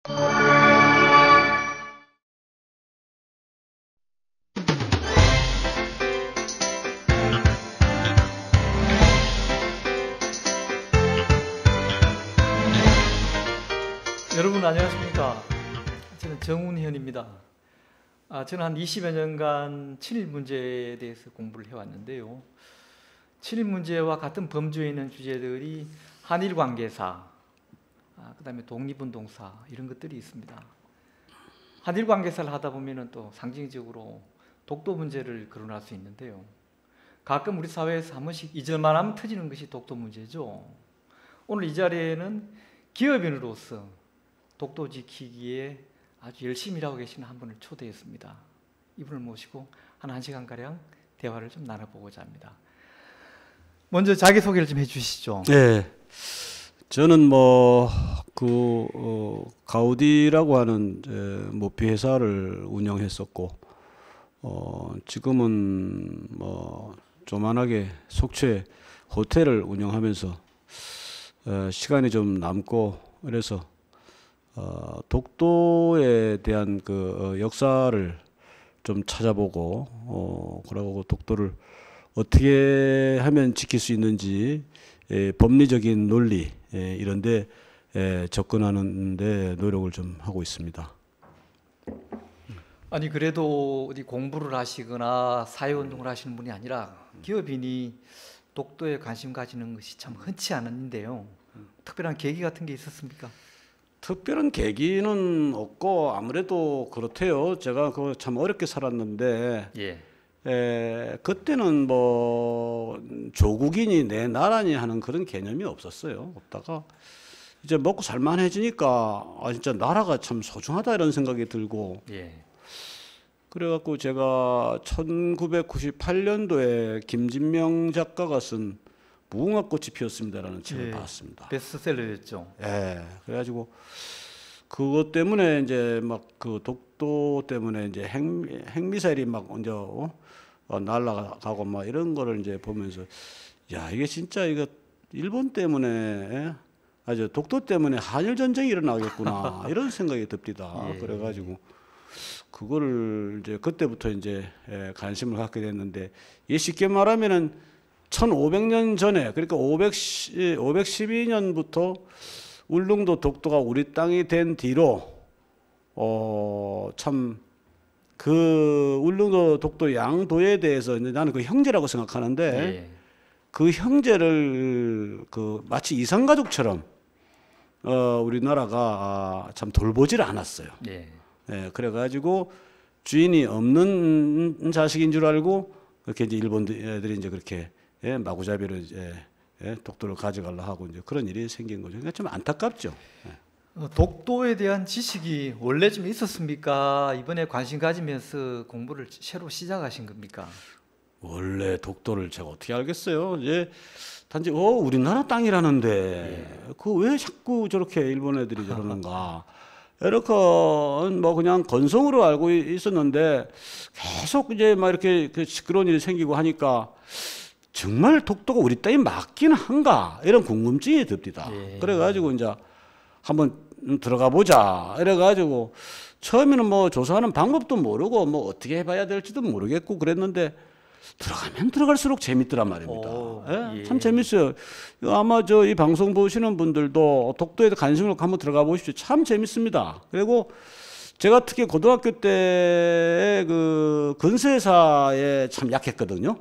여러분 안녕하십니까? 저는 정운현입니다. 저는 한 20여 년간 친일 문제에 대해서 공부를 해왔는데요. 친일 문제와 같은 범주에 있는 주제들이 한일 관계사, 그 다음에 독립운동사 이런 것들이 있습니다. 한일 관계사를 하다 보면 또 상징적으로 독도 문제를 거론할 수 있는데요. 가끔 우리 사회에서 한 번씩 잊을만 하면 터지는 것이 독도 문제죠. 오늘 이 자리에는 기업인으로서 독도 지키기에 아주 열심히 일하고 계시는 한 분을 초대했습니다. 이분을 모시고 한 1시간가량 대화를 좀 나눠보고자 합니다. 먼저 자기소개를 좀 해주시죠. 네, 저는 가우디라고 하는 모피 회사를 운영했었고, 지금은 조만하게 속초에 호텔을 운영하면서 시간이 좀 남고, 그래서 독도에 대한 그 역사를 좀 찾아보고, 그러고 독도를 어떻게 하면 지킬 수 있는지 법리적인 논리 이런데 접근하는 데 노력을 좀 하고 있습니다. 아니 그래도 어디 공부를 하시거나 사회운동을 하시는 분이 아니라 기업인이 독도에 관심 가지는 것이 참 흔치 않은데요. 특별한 계기 같은 게 있었습니까? 특별한 계기는 없고 아무래도 그렇대요. 제가 그 참 어렵게 살았는데 그때는 조국이니 내 나라니 하는 그런 개념이 없었어요. 없다가 이제 먹고 살만해지니까 진짜 나라가 참 소중하다 이런 생각이 들고 그래갖고 제가 1998년도에 김진명 작가가 쓴 무궁화꽃이 피었습니다라는 책을 봤습니다. 베스트셀러였죠. 그래가지고 그것 때문에 이제 그 독도 때문에 이제 핵미사일이 이제 날아가고 이런 거를 이제 보면서 야 이게 진짜 이거 일본 때문에 아주 독도 때문에 한일 전쟁이 일어나겠구나 이런 생각이 듭니다. 그래가지고 그거를 이제 그때부터 이제 관심을 갖게 됐는데 이게 쉽게 말하면은 1500년 전에 그러니까 512년부터 울릉도 독도가 우리 땅이 된 뒤로 참 그 울릉도 독도 양도에 대해서 이제 나는 그 형제라고 생각하는데 그 형제를 마치 이산가족처럼 우리나라가 참 돌보지를 않았어요. 그래가지고 주인이 없는 자식인 줄 알고 그렇게 이제 일본 애들이 이제 그렇게 마구잡이로 독도를 가져가려 하고 이제 그런 일이 생긴 거죠. 그러니까 좀 안타깝죠. 독도에 대한 지식이 원래 좀 있었습니까? 이번에 관심 가지면서 공부를 새로 시작하신 겁니까? 원래 독도를 제가 어떻게 알겠어요? 이제 단지 우리나라 땅이라는데 그 왜 자꾸 저렇게 일본 애들이 저러는가? 이렇게 그냥 건성으로 알고 있었는데 계속 이제 이렇게 시끄러운 일이 생기고 하니까 정말 독도가 우리 땅이 맞긴 한가 이런 궁금증이 듭니다. 그래가지고 이제 한번 들어가 보자 이래가지고 처음에는 조사하는 방법도 모르고 어떻게 해봐야 될지도 모르겠고 그랬는데 들어가면 들어갈수록 재밌더란 말입니다. 참 재밌어요. 아마 이 방송 보시는 분들도 독도에 관심을 한번 들어가 보십시오. 참 재밌습니다. 그리고 제가 특히 고등학교 때 그 건설사에 참 약했거든요.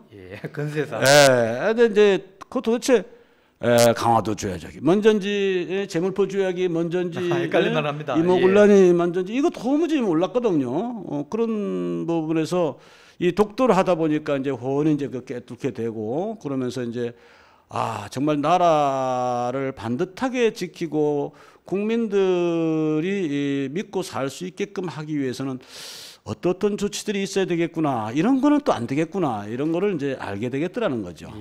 건설사. 근데 이제 그 도대체 강화도 조약이 먼저인지 제물포 조약이 먼저인지 헷갈릴만 합니다. 이모군란이 먼저인지 이거 도무지 몰랐거든요. 그런 부분에서 이 독도를 하다 보니까 이제 훤히 이제 깨뚫게 되고 그러면서 이제 정말 나라를 반듯하게 지키고 국민들이 믿고 살 수 있게끔 하기 위해서는 어떤 조치들이 있어야 되겠구나 이런 거는 또 안 되겠구나 이런 거를 이제 알게 되겠더라는 거죠.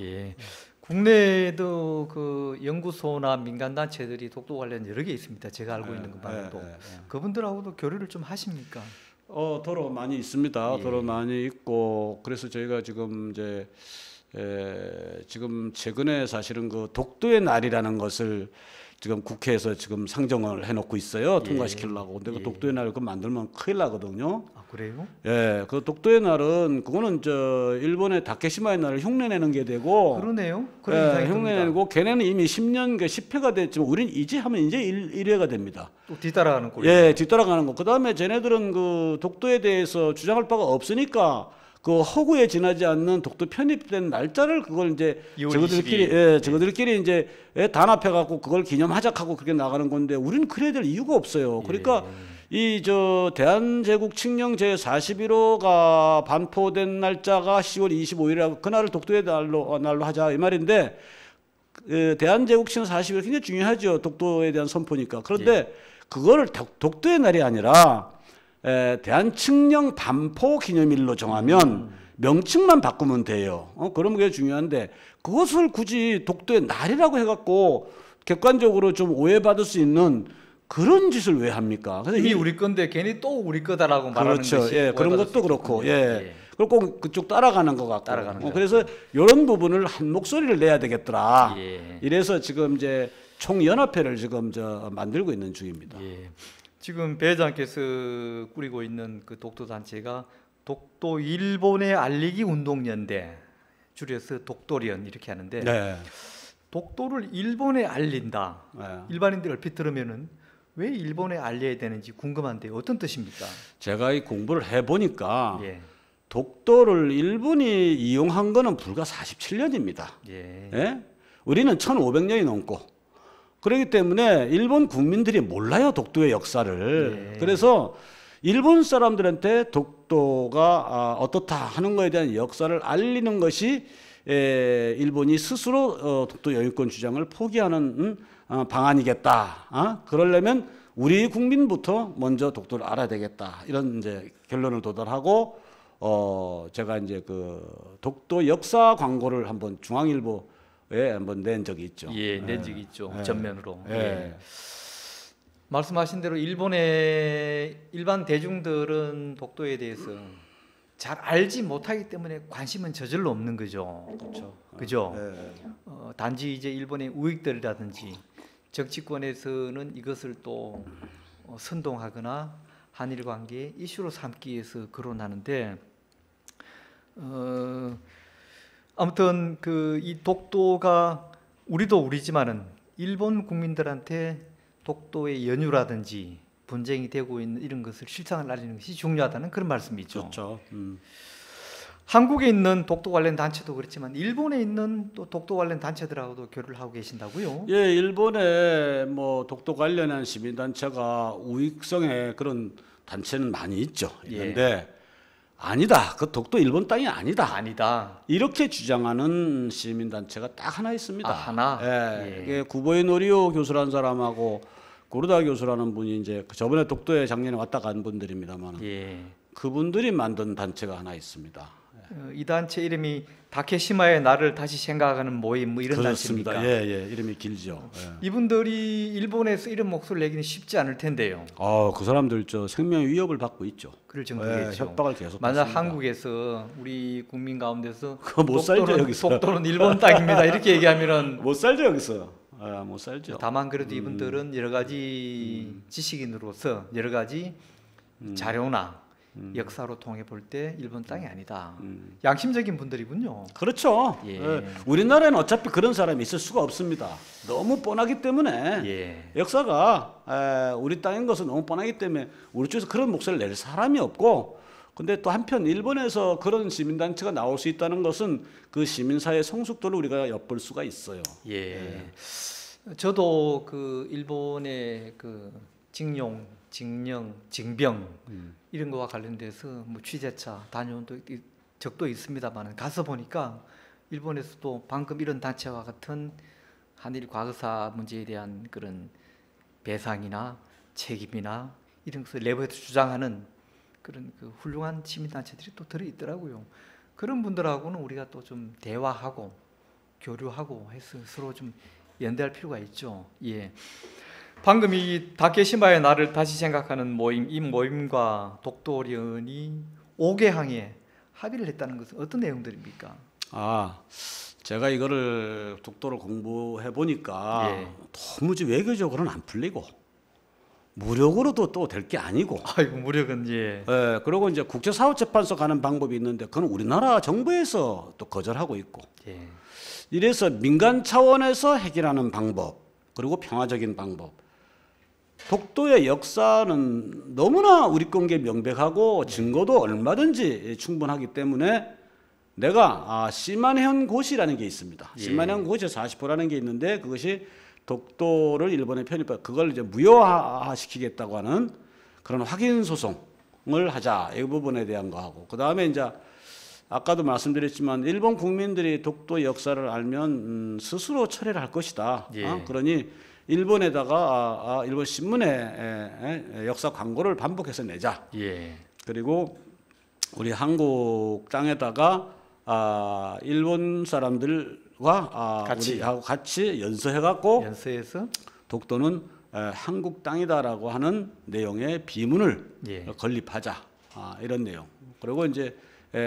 국내에도 그 연구소나 민간 단체들이 독도 관련 여러 개 있습니다. 제가 알고 있는 것만으로도 그분들하고도 교류를 좀 하십니까? 더러 많이 있습니다. 더러 많이 있고 그래서 저희가 지금 이제 지금 최근에 사실은 그 독도의 날이라는 것을 지금 국회에서 지금 상정을 해놓고 있어요. 예. 통과시키려고. 근데 그 예. 독도의 날 그 만들면 큰일 나거든요. 아, 그래요? 예, 그 독도의 날은 그거는 저 일본의 다케시마의 날을 흉내내는 게 되고, 그러네요. 그런 예, 이상이 듭니다. 흉내내고 걔네는 이미 10년 그 10회가 됐지만 우리는 이제 하면 이제 1회가 됩니다. 또 뒤따라가는 꼴. 예, 뒤따라가는 거. 그다음에 쟤네들은 그 독도에 대해서 주장할 바가 없으니까 그 허구에 지나지 않는 독도 편입된 날짜를 그걸 이제 2월 저거들끼리 22일. 예, 저거들끼리 이제 단합해 갖고 그걸 기념하자하고 그렇게 나가는 건데 우리는 그래야 될 이유가 없어요. 그러니까 이 저 대한제국 칙령 제 41호가 반포된 날짜가 10월 25일이라고 그날을 독도의 날로 하자 이 말인데 대한제국 칙령 41호 굉장히 중요하죠. 독도에 대한 선포니까. 그런데 그거를 독도의 날이 아니라 대한칙령 반포 기념일로 정하면 명칭만 바꾸면 돼요. 그런 게 중요한데 그것을 굳이 독도의 날이라고 해갖고 객관적으로 좀 오해받을 수 있는 그런 짓을 왜 합니까? 그래서 이미 우리 건데 괜히 또 우리 거다라고 말하는 그렇죠. 것이 예, 그런 오해받을 수 것도 그렇고, 있거든요. 예. 그리고 꼭 그쪽 따라가는 것 같고. 따라가는 것 그래서 이런 부분을 한 목소리를 내야 되겠더라. 예. 이래서 지금 이제 총연합회를 지금 만들고 있는 중입니다. 예. 지금 배 회장께서 꾸리고 있는 그 독도 단체가 독도 일본의 알리기 운동연대, 줄여서 독도련 이렇게 하는데 네. 독도를 일본에 알린다. 네. 일반인들 얼핏 들으면은 왜 일본에 알려야 되는지 궁금한데 어떤 뜻입니까? 제가 이 공부를 해보니까 예. 독도를 일본이 이용한 거는 불과 47년입니다. 예. 예? 우리는 1500년이 넘고 그렇기 때문에 일본 국민들이 몰라요 독도의 역사를. 예. 그래서 일본 사람들한테 독도가 어떻다 하는 것에 대한 역사를 알리는 것이 일본이 스스로 독도 영유권 주장을 포기하는 방안이겠다. 그러려면 우리 국민부터 먼저 독도를 알아야 되겠다. 이런 이제 결론을 도달하고 제가 이제 그 독도 역사 광고를 한번 중앙일보에 한번 낸 적이 있죠. 예, 낸 적이 있죠. 예. 전면으로. 예. 예. 말씀하신 대로 일본의 일반 대중들은 독도에 대해서 잘 알지 못하기 때문에 관심은 저절로 없는 거죠. 그렇죠. 그죠? 예. 단지 이제 일본의 우익들이라든지 정치권에서는 이것을 또 선동하거나 한일 관계의 이슈로 삼기 위해서 거론하는데 아무튼 그 이 독도가 우리도 우리지만은 일본 국민들한테 독도의 연유라든지 분쟁이 되고 있는 이런 것을 실상을 알리는 것이 중요하다는 그런 말씀이죠. 그렇죠. 한국에 있는 독도 관련 단체도 그렇지만 일본에 있는 또 독도 관련 단체들하고도 교류를 하고 계신다고요? 예, 일본에 뭐 독도 관련한 시민 단체가 우익성의 그런 단체는 많이 있죠. 있는데 아니다. 그 독도 일본 땅이 아니다. 아니다. 이렇게 주장하는 시민 단체가 딱 하나 있습니다. 아, 하나. 예. 이게 구보의 노리오 교수라는 사람하고 고르다 교수라는 분이 이제 저번에 독도에 작년에 왔다 간 분들입니다만 예. 그분들이 만든 단체가 하나 있습니다. 이 단체 이름이 다케시마의 나를 다시 생각하는 모임 뭐 이런 그렇습니다. 단체입니까? 예, 예. 이름이 길죠. 예. 이분들이 일본에서 이런 목소리를 내기는 쉽지 않을 텐데요. 그 사람들 저 생명 위협을 받고 있죠. 그럴 예, 정도겠죠. 협박을 계속 만약 받습니다. 한국에서 우리 국민 가운데서 그거 못 살죠, 여기서. 독도는 일본 땅입니다. 이렇게 얘기하면은 못 살죠 여기서. 못 살죠. 다만 그래도 이분들은 여러 가지 지식인으로서 여러 가지 자료나 역사로 통해 볼 때 일본 땅이 아니다. 양심적인 분들이군요. 그렇죠. 예. 예. 우리나라에는 어차피 그런 사람이 있을 수가 없습니다. 너무 뻔하기 때문에 예. 역사가 우리 땅인 것은 너무 뻔하기 때문에 우리 쪽에서 그런 목소리를 낼 사람이 없고 근데 또 한편 일본에서 그런 시민단체가 나올 수 있다는 것은 그 시민사회 성숙도를 우리가 엿볼 수가 있어요. 예. 저도 그 일본의 그 징용, 징령, 징병 이런 거와 관련돼서 뭐 취재차 다녀온 적도 있습니다만 가서 보니까 일본에서도 방금 이런 단체와 같은 한일 과거사 문제에 대한 그런 배상이나 책임이나 이런 것을 내부에서 주장하는 그런 그 훌륭한 시민단체들이 또 들어 있더라고요. 그런 분들하고는 우리가 또 좀 대화하고 교류하고 해서 서로 좀 연대할 필요가 있죠. 예. 방금 이 다케시마의 나를 다시 생각하는 모임, 이 모임과 독도련이 5개항에 합의를 했다는 것은 어떤 내용들입니까? 제가 이거를 독도를 공부해 보니까 예. 도무지 외교적으로는 안 풀리고 무력으로도 또 될 게 아니고. 아이고 무력은 예. 예, 그리고 이제 국제사법재판소 가는 방법이 있는데 그건 우리나라 정부에서 또 거절하고 있고. 예. 이래서 민간 차원에서 해결하는 방법 그리고 평화적인 방법. 독도의 역사는 너무나 우리 건게 명백하고 증거도 얼마든지 충분하기 때문에 내가 시마네현 고시라는 게 있습니다. 예. 시마네현 고시 40호라는 게 있는데 그것이 독도를 일본에 편입해 그걸 이제 무효화시키겠다고 하는 그런 확인 소송을 하자 이 부분에 대한 거 하고 그 다음에 이제 아까도 말씀드렸지만 일본 국민들이 독도 역사를 알면 스스로 철회를 할 것이다. 예. 그러니 일본에다가 일본 신문에 역사 광고를 반복해서 내자. 예. 그리고 우리 한국 땅에다가 일본 사람들과 우리하고 같이 연서해갖고 연서에서 독도는 한국 땅이다라고 하는 내용의 비문을 예. 건립하자. 이런 내용. 그리고 이제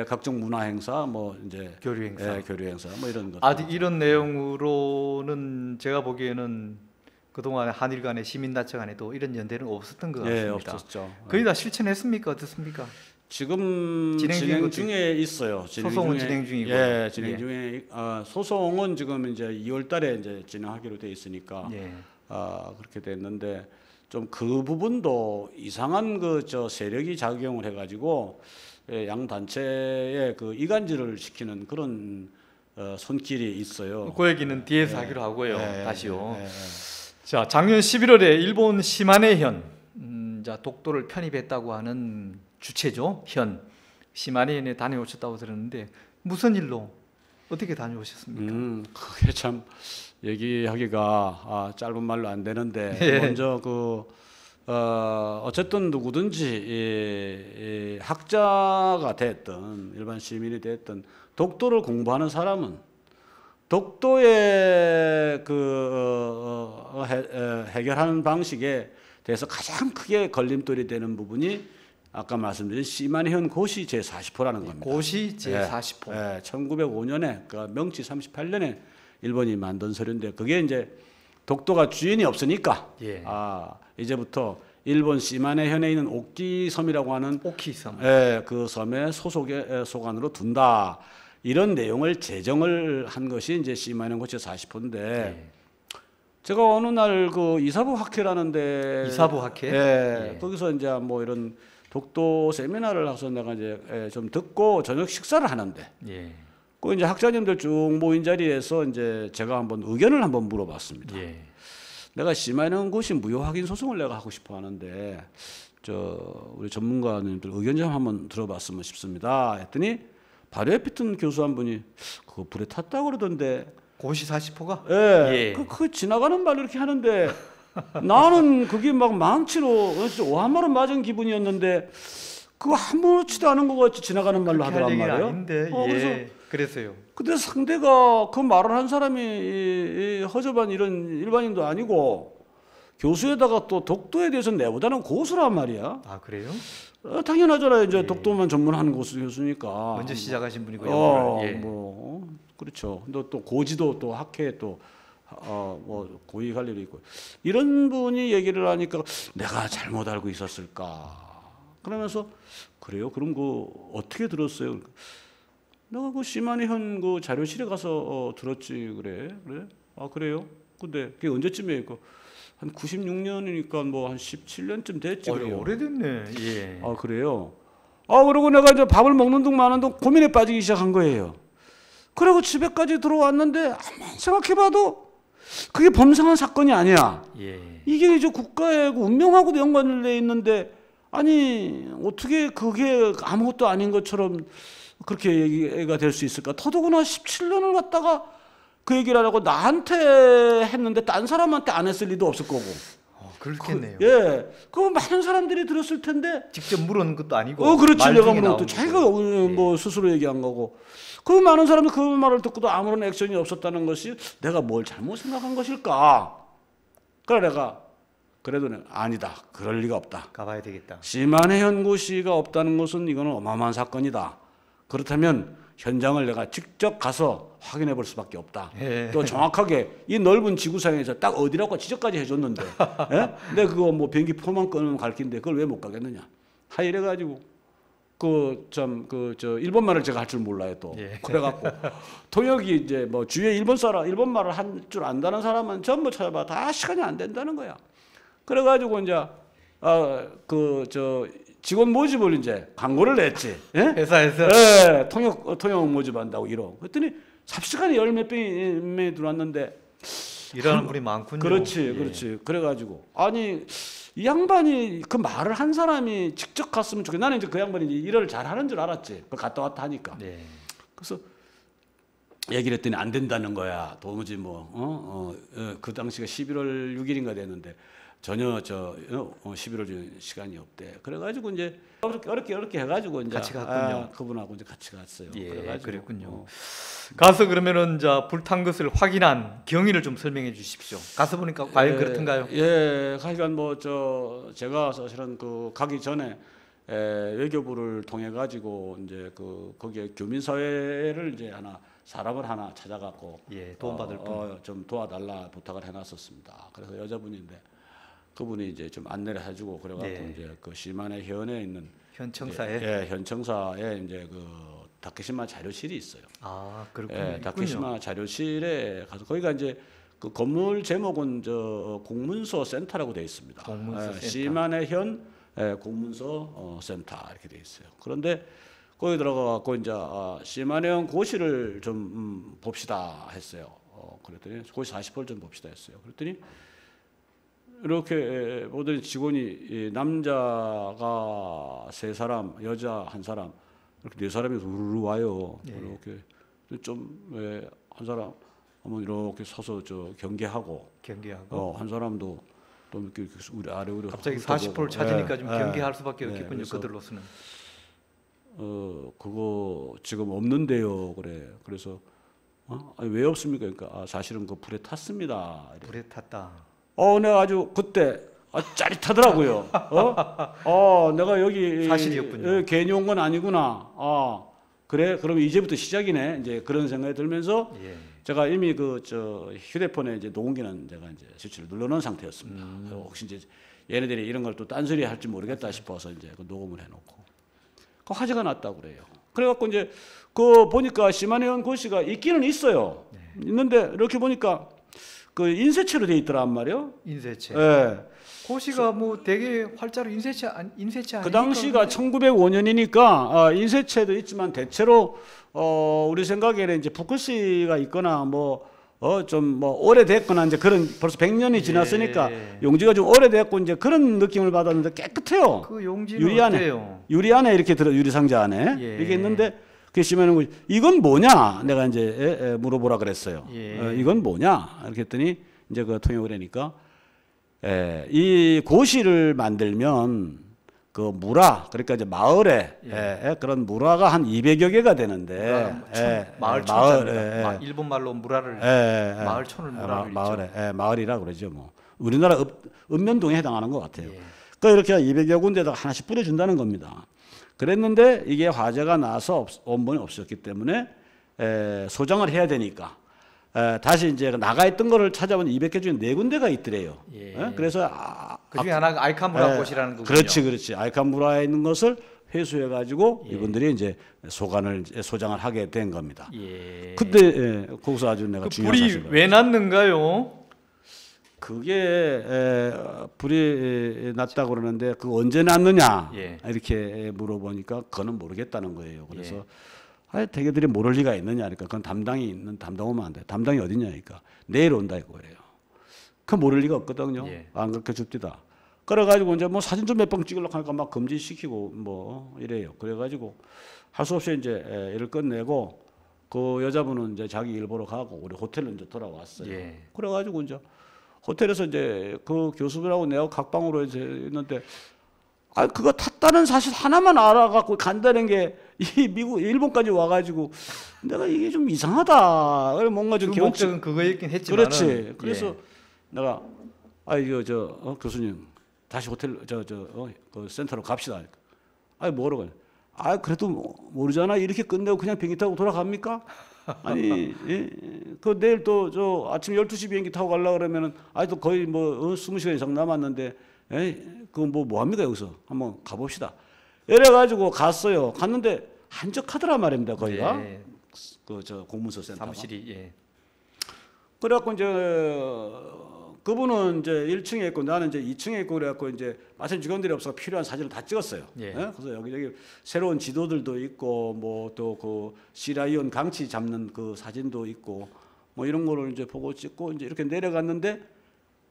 각종 문화 행사, 뭐 이제 교류 행사. 교류 행사, 뭐 이런 것. 아직 이런 내용으로는 제가 보기에는 그동안 한일 간의 시민 단체 간에도 이런 연대는 없었던 것 같습니다. 예, 없었죠. 거의 다 실천했습니까? 어떻습니까? 지금 진행 진행 중에 있어요. 소송은 진행 중이고요. 예, 진행 예. 중에 소송은 지금 이제 2월달에 이제 진행하기로 돼 있으니까 예. 그렇게 됐는데 좀 그 부분도 이상한 그 저 세력이 작용을 해가지고 양 단체의 그 이간질을 시키는 그런 손길이 있어요. 그 얘기는 뒤에서 하기로 하고요. 예, 다시요. 예, 예. 자, 작년 11월에 일본 시마네현 자, 독도를 편입했다고 하는 주체죠. 현 시마네현에 다녀오셨다고 들었는데 무슨 일로 어떻게 다녀오셨습니까? 그게 참 얘기하기가 짧은 말로 안 되는데 예. 먼저 어쨌든 누구든지 이 학자가 됐든 일반 시민이 됐든 독도를 공부하는 사람은 독도의 해결하는 방식에 대해서 가장 크게 걸림돌이 되는 부분이 아까 말씀드린 시마네현 고시 제40호라는 겁니다. 고시 제40호. 예, 1905년에 그 명치 38년에 일본이 만든 서류인데 그게 이제 독도가 주인이 없으니까 예. 이제부터 일본 시마네현에 있는 오키섬이라고 하는 오키섬. 그 섬의 소관으로 둔다. 이런 내용을 제정을 한 것이 이제 시마네현 고시 40호인데 예. 제가 어느 날 그 이사부 학회라는데 이사부 학회? 예, 거기서 이제 뭐 이런 독도 세미나를 가서 내가 이제 좀 듣고 저녁 식사를 하는데 예. 그 이제 학자님들 쭉 모인 자리에서 이제 제가 한번 의견을 한번 물어봤습니다. 예. 내가 시마네현 고시 무효 확인 소송을 내가 하고 싶어 하는데 우리 전문가님들 의견 좀 한번 들어봤으면 싶습니다. 했더니 바로 옆에 있던 교수 한 분이 그거 불에 탔다고 그러던데. 고시 40호가? 예. 예. 그 지나가는 말로 이렇게 하는데 나는 그게 막 망치로 오한마로 맞은 기분이었는데 그거 아무렇지도 않은 것 같이 지나가는 말로 그렇게 할 하더란 얘기는 말이에요. 아닌데. 그래서 예. 그래서요. 근데 상대가 그 말을 한 사람이 이 허접한 이런 일반인도 아니고 교수에다가 또 독도에 대해서 내보다는 고수란 말이야. 아, 그래요? 당연하잖아요. 이제 예. 독도만 전문하는 고수교수니까. 먼저 시작하신 분이고요. 예. 뭐 그렇죠. 또 고지도 또 학회에 또 뭐 고위 관리도 있고 이런 분이 얘기를 하니까 내가 잘못 알고 있었을까. 그러면서 그래요. 그럼 그 어떻게 들었어요? 내가 그 시마네현 그 자료실에 가서 들었지 그래. 그래요? 근데 그게 언제쯤이에요? 한 96년이니까 뭐 한 17년쯤 됐지. 그래요. 오래됐네. 예. 그래요? 그러고 내가 이제 밥을 먹는 둥 마는 둥 고민에 빠지기 시작한 거예요. 그리고 집에까지 들어왔는데 아무리 생각해봐도 그게 범상한 사건이 아니야. 예. 이게 이제 국가의 그 운명하고도 연관돼 있는데 아니 어떻게 그게 아무것도 아닌 것처럼 그렇게 얘기가 될 수 있을까? 더더구나 17년을 갖다가 그 얘기를 하라고 나한테 했는데 딴 사람한테 안 했을 리도 없을 거고. 그렇겠네요. 그 많은 사람들이 들었을 텐데. 직접 물은 것도 아니고. 그렇지. 말 내가 중에 물은 나온 것도 자기가 거고. 뭐 스스로 얘기한 거고. 그 많은 사람들 그 말을 듣고도 아무런 액션이 없었다는 것이 내가 뭘 잘못 생각한 것일까? 그래 내가 그래도 아니다. 그럴 리가 없다. 가봐야 되겠다. 시마네현 고시가 없다는 것은 이거는 어마어마한 사건이다. 그렇다면 현장을 내가 직접 가서 확인해 볼 수밖에 없다. 예. 또 정확하게 이 넓은 지구상에서 딱 어디라고 지적까지 해줬는데, 예? 근데 그거 뭐 비행기 표만 끊으면 갈 긴데 그걸 왜 못 가겠느냐? 하 이래가지고 저 일본말을 제가 할 줄 몰라요 또. 예. 그래갖고 통역이 이제 뭐 주위에 일본말을 한 줄 안다는 사람은 전부 찾아봐 다 시간이 안 된다는 거야. 그래가지고 이제 직원 모집을 이제 광고를 냈지. 예? 회사에서 예, 통역 모집한다고 이러. 그랬더니 삽시간에 열 몇 명이 들어왔는데 일하는 분이 많군요. 그렇지, 예. 그렇지. 그래가지고 아니 이 양반이 그 말을 한 사람이 직접 갔으면 좋겠. 나는 이제 그 양반이 이제 일을 잘하는 줄 알았지. 그 갔다 왔다 하니까. 네. 그래서 얘기를 했더니 안 된다는 거야. 도무지 그 당시가 11월 6일인가 됐는데 전혀 11월 중 시간이 없대. 그래가지고 이제 어렵게 해가지고 이제 같이 갔군요. 그분하고 이제 같이 갔어요. 예, 그래가지고 그랬군요. 가서 그러면은 불탄 것을 확인한 경위를 좀 설명해 주십시오. 가서 보니까 과연 그렇던가요? 예, 하여간 제가 사실은 가기 전에 외교부를 통해 가지고 이제 거기에 교민사회를 이제 사람을 하나 찾아갖고 예, 도움받을 분. 좀 도와달라 부탁을 해놨었습니다. 그래서 여자분인데 그분이 이제 좀 안내를 해주고 그래갖고 예. 이제 시마네 현에 있는 현청사에. 현청사에 이제 다케시마 자료실이 있어요. 아, 그렇군요. 예, 다케시마 자료실에 가서 거기가 이제 그 건물 제목은 공문서 센터라고 되어 있습니다. 공문서 센터. 시마네현 공문서 센터 이렇게 되어 있어요. 그런데 거기 들어가고 이제 시마네현 고시를 좀 봅시다 했어요. 그랬더니 고시 40분 좀 봅시다 했어요. 그랬더니 이렇게 모든 직원이 남자가 3사람, 여자 1사람 이렇게 4사람이 우르르 와요. 예. 이렇게 한 사람 한번 이렇게 서서 경계하고 한 사람도 또 이렇게 우리 아래 우리 갑자기 40%를 찾으니까 좀 경계할 예. 수밖에 없겠군요. 그들로서는. 그거 지금 없는데요. 그래. 그래서 아니, 왜 없습니까? 그러니까 사실은 그 불에 탔습니다. 이래. 불에 탔다. 내가 아주 그때 짜릿하더라고요. 내가 여기 사실이었군요. 괜히 온 건 아니구나. 그래, 그럼 이제부터 시작이네. 이제 그런 생각이 들면서 예. 제가 이미 휴대폰에 이제 녹음기는 제가 이제 스위치를 눌러놓은 상태였습니다. 혹시 이제 얘네들이 이런 걸 또 딴소리 할지 모르겠다 싶어서 이제 녹음을 해놓고 그 화제가 났다고 그래요. 그래갖고 이제 보니까 시마네현 고시가 있기는 있어요. 네. 있는데 이렇게 보니까 인쇄체로 돼 있더란 말이에요. 인쇄체. 예. 고시가 되게 활자로 인쇄체 아니니까. 그 당시가 1905년이니까 인쇄체도 있지만 대체로 우리 생각에는 이제 붓글씨가 있거나 좀 오래됐거나 이제 그런 벌써 100년이 지났으니까 예. 용지가 좀 오래됐고 이제 그런 느낌을 받았는데 깨끗해요. 그 용지는 유리 안에 어때요? 유리 안에 이렇게 유리 상자 안에 예. 이렇게 있는데 그 시면은 이건 뭐냐 내가 이제 물어보라 그랬어요. 예. 이건 뭐냐 이렇게 했더니 이제 통역을 하니까 이 고시를 만들면 무라 그러니까 이제 마을에 그런 무라가 한 200여 개가 되는데 마을 일본 말로 무라를 마을촌을 무라를 마을이라 그러죠. 우리나라 읍면동에 해당하는 것 같아요. 예. 이렇게 200여 군데다가 하나씩 뿌려준다는 겁니다. 그랬는데 이게 화재가 나서 원본이 없었기 때문에 소장을 해야 되니까 다시 이제 나가 있던 거를 찾아보니 200개 중에 4군데가 있더래요. 예. 그래서 그중에 하나가 알카무라 곳이라는 거군요. 그렇지. 알카무라에 있는 것을 회수해 가지고 이분들이 이제 소장을 하게 된 겁니다. 예. 근데 거기서 아주 내가 중요한 사실을 불이 왜 났는가요? 그게 불이 났다고 그러는데 언제 났느냐 예. 이렇게 물어보니까 그거는 모르겠다는 거예요. 그래서 대개들이 모를 리가 있느냐 그러니까 그건 담당 오면 안 돼. 담당이 어디냐니까 내일 온다 이거예요. 그 모를 리가 없거든요. 예. 안 그렇게 줍디다. 그래가지고 이제 사진 좀 몇 번 찍으려고 하니까 막 금지시키고 이래요. 그래가지고 할 수 없이 이제 일을 끝내고 그 여자분은 이제 자기 일 보러 가고 우리 호텔로 이제 돌아왔어요. 예. 그래가지고 이제 호텔에서 이제 그 교수들하고 내가 각방으로 이제 있는데 그거 탔다는 사실 하나만 알아갖고 간다는 게 이 일본까지 와가지고 내가 이게 좀 이상하다. 뭔가 좀 목적은 그거였긴 했지만. 그렇지. 그래서 내가 교수님 다시 호텔 그 센터로 갑시다. 뭐라고? 아 그래도 모르잖아 이렇게 끝내고 그냥 비행기 타고 돌아갑니까? 아니 예, 그 내일 또 저 아침 12시 비행기 타고 가려고 그러면은 아직도 거의 뭐 20시간 이상 남았는데 그거 뭐 합니까 여기서 한번 가봅시다. 이래가지고 갔어요. 갔는데 한적하더란 말입니다 거기가. 예. 그 저 공문서 센터가. 사무실이 예. 그래갖고 이제 그분은 이제 1층에 있고 나는 이제 2층에 있고 그래갖고 이제 마침 직원들이 없어서 필요한 사진을 다 찍었어요. 예. 그래서 여기저기 새로운 지도들도 있고 뭐 또 그 시라이온 강치 잡는 그 사진도 있고 뭐 이런 거를 이제 보고 찍고 이제 이렇게 내려갔는데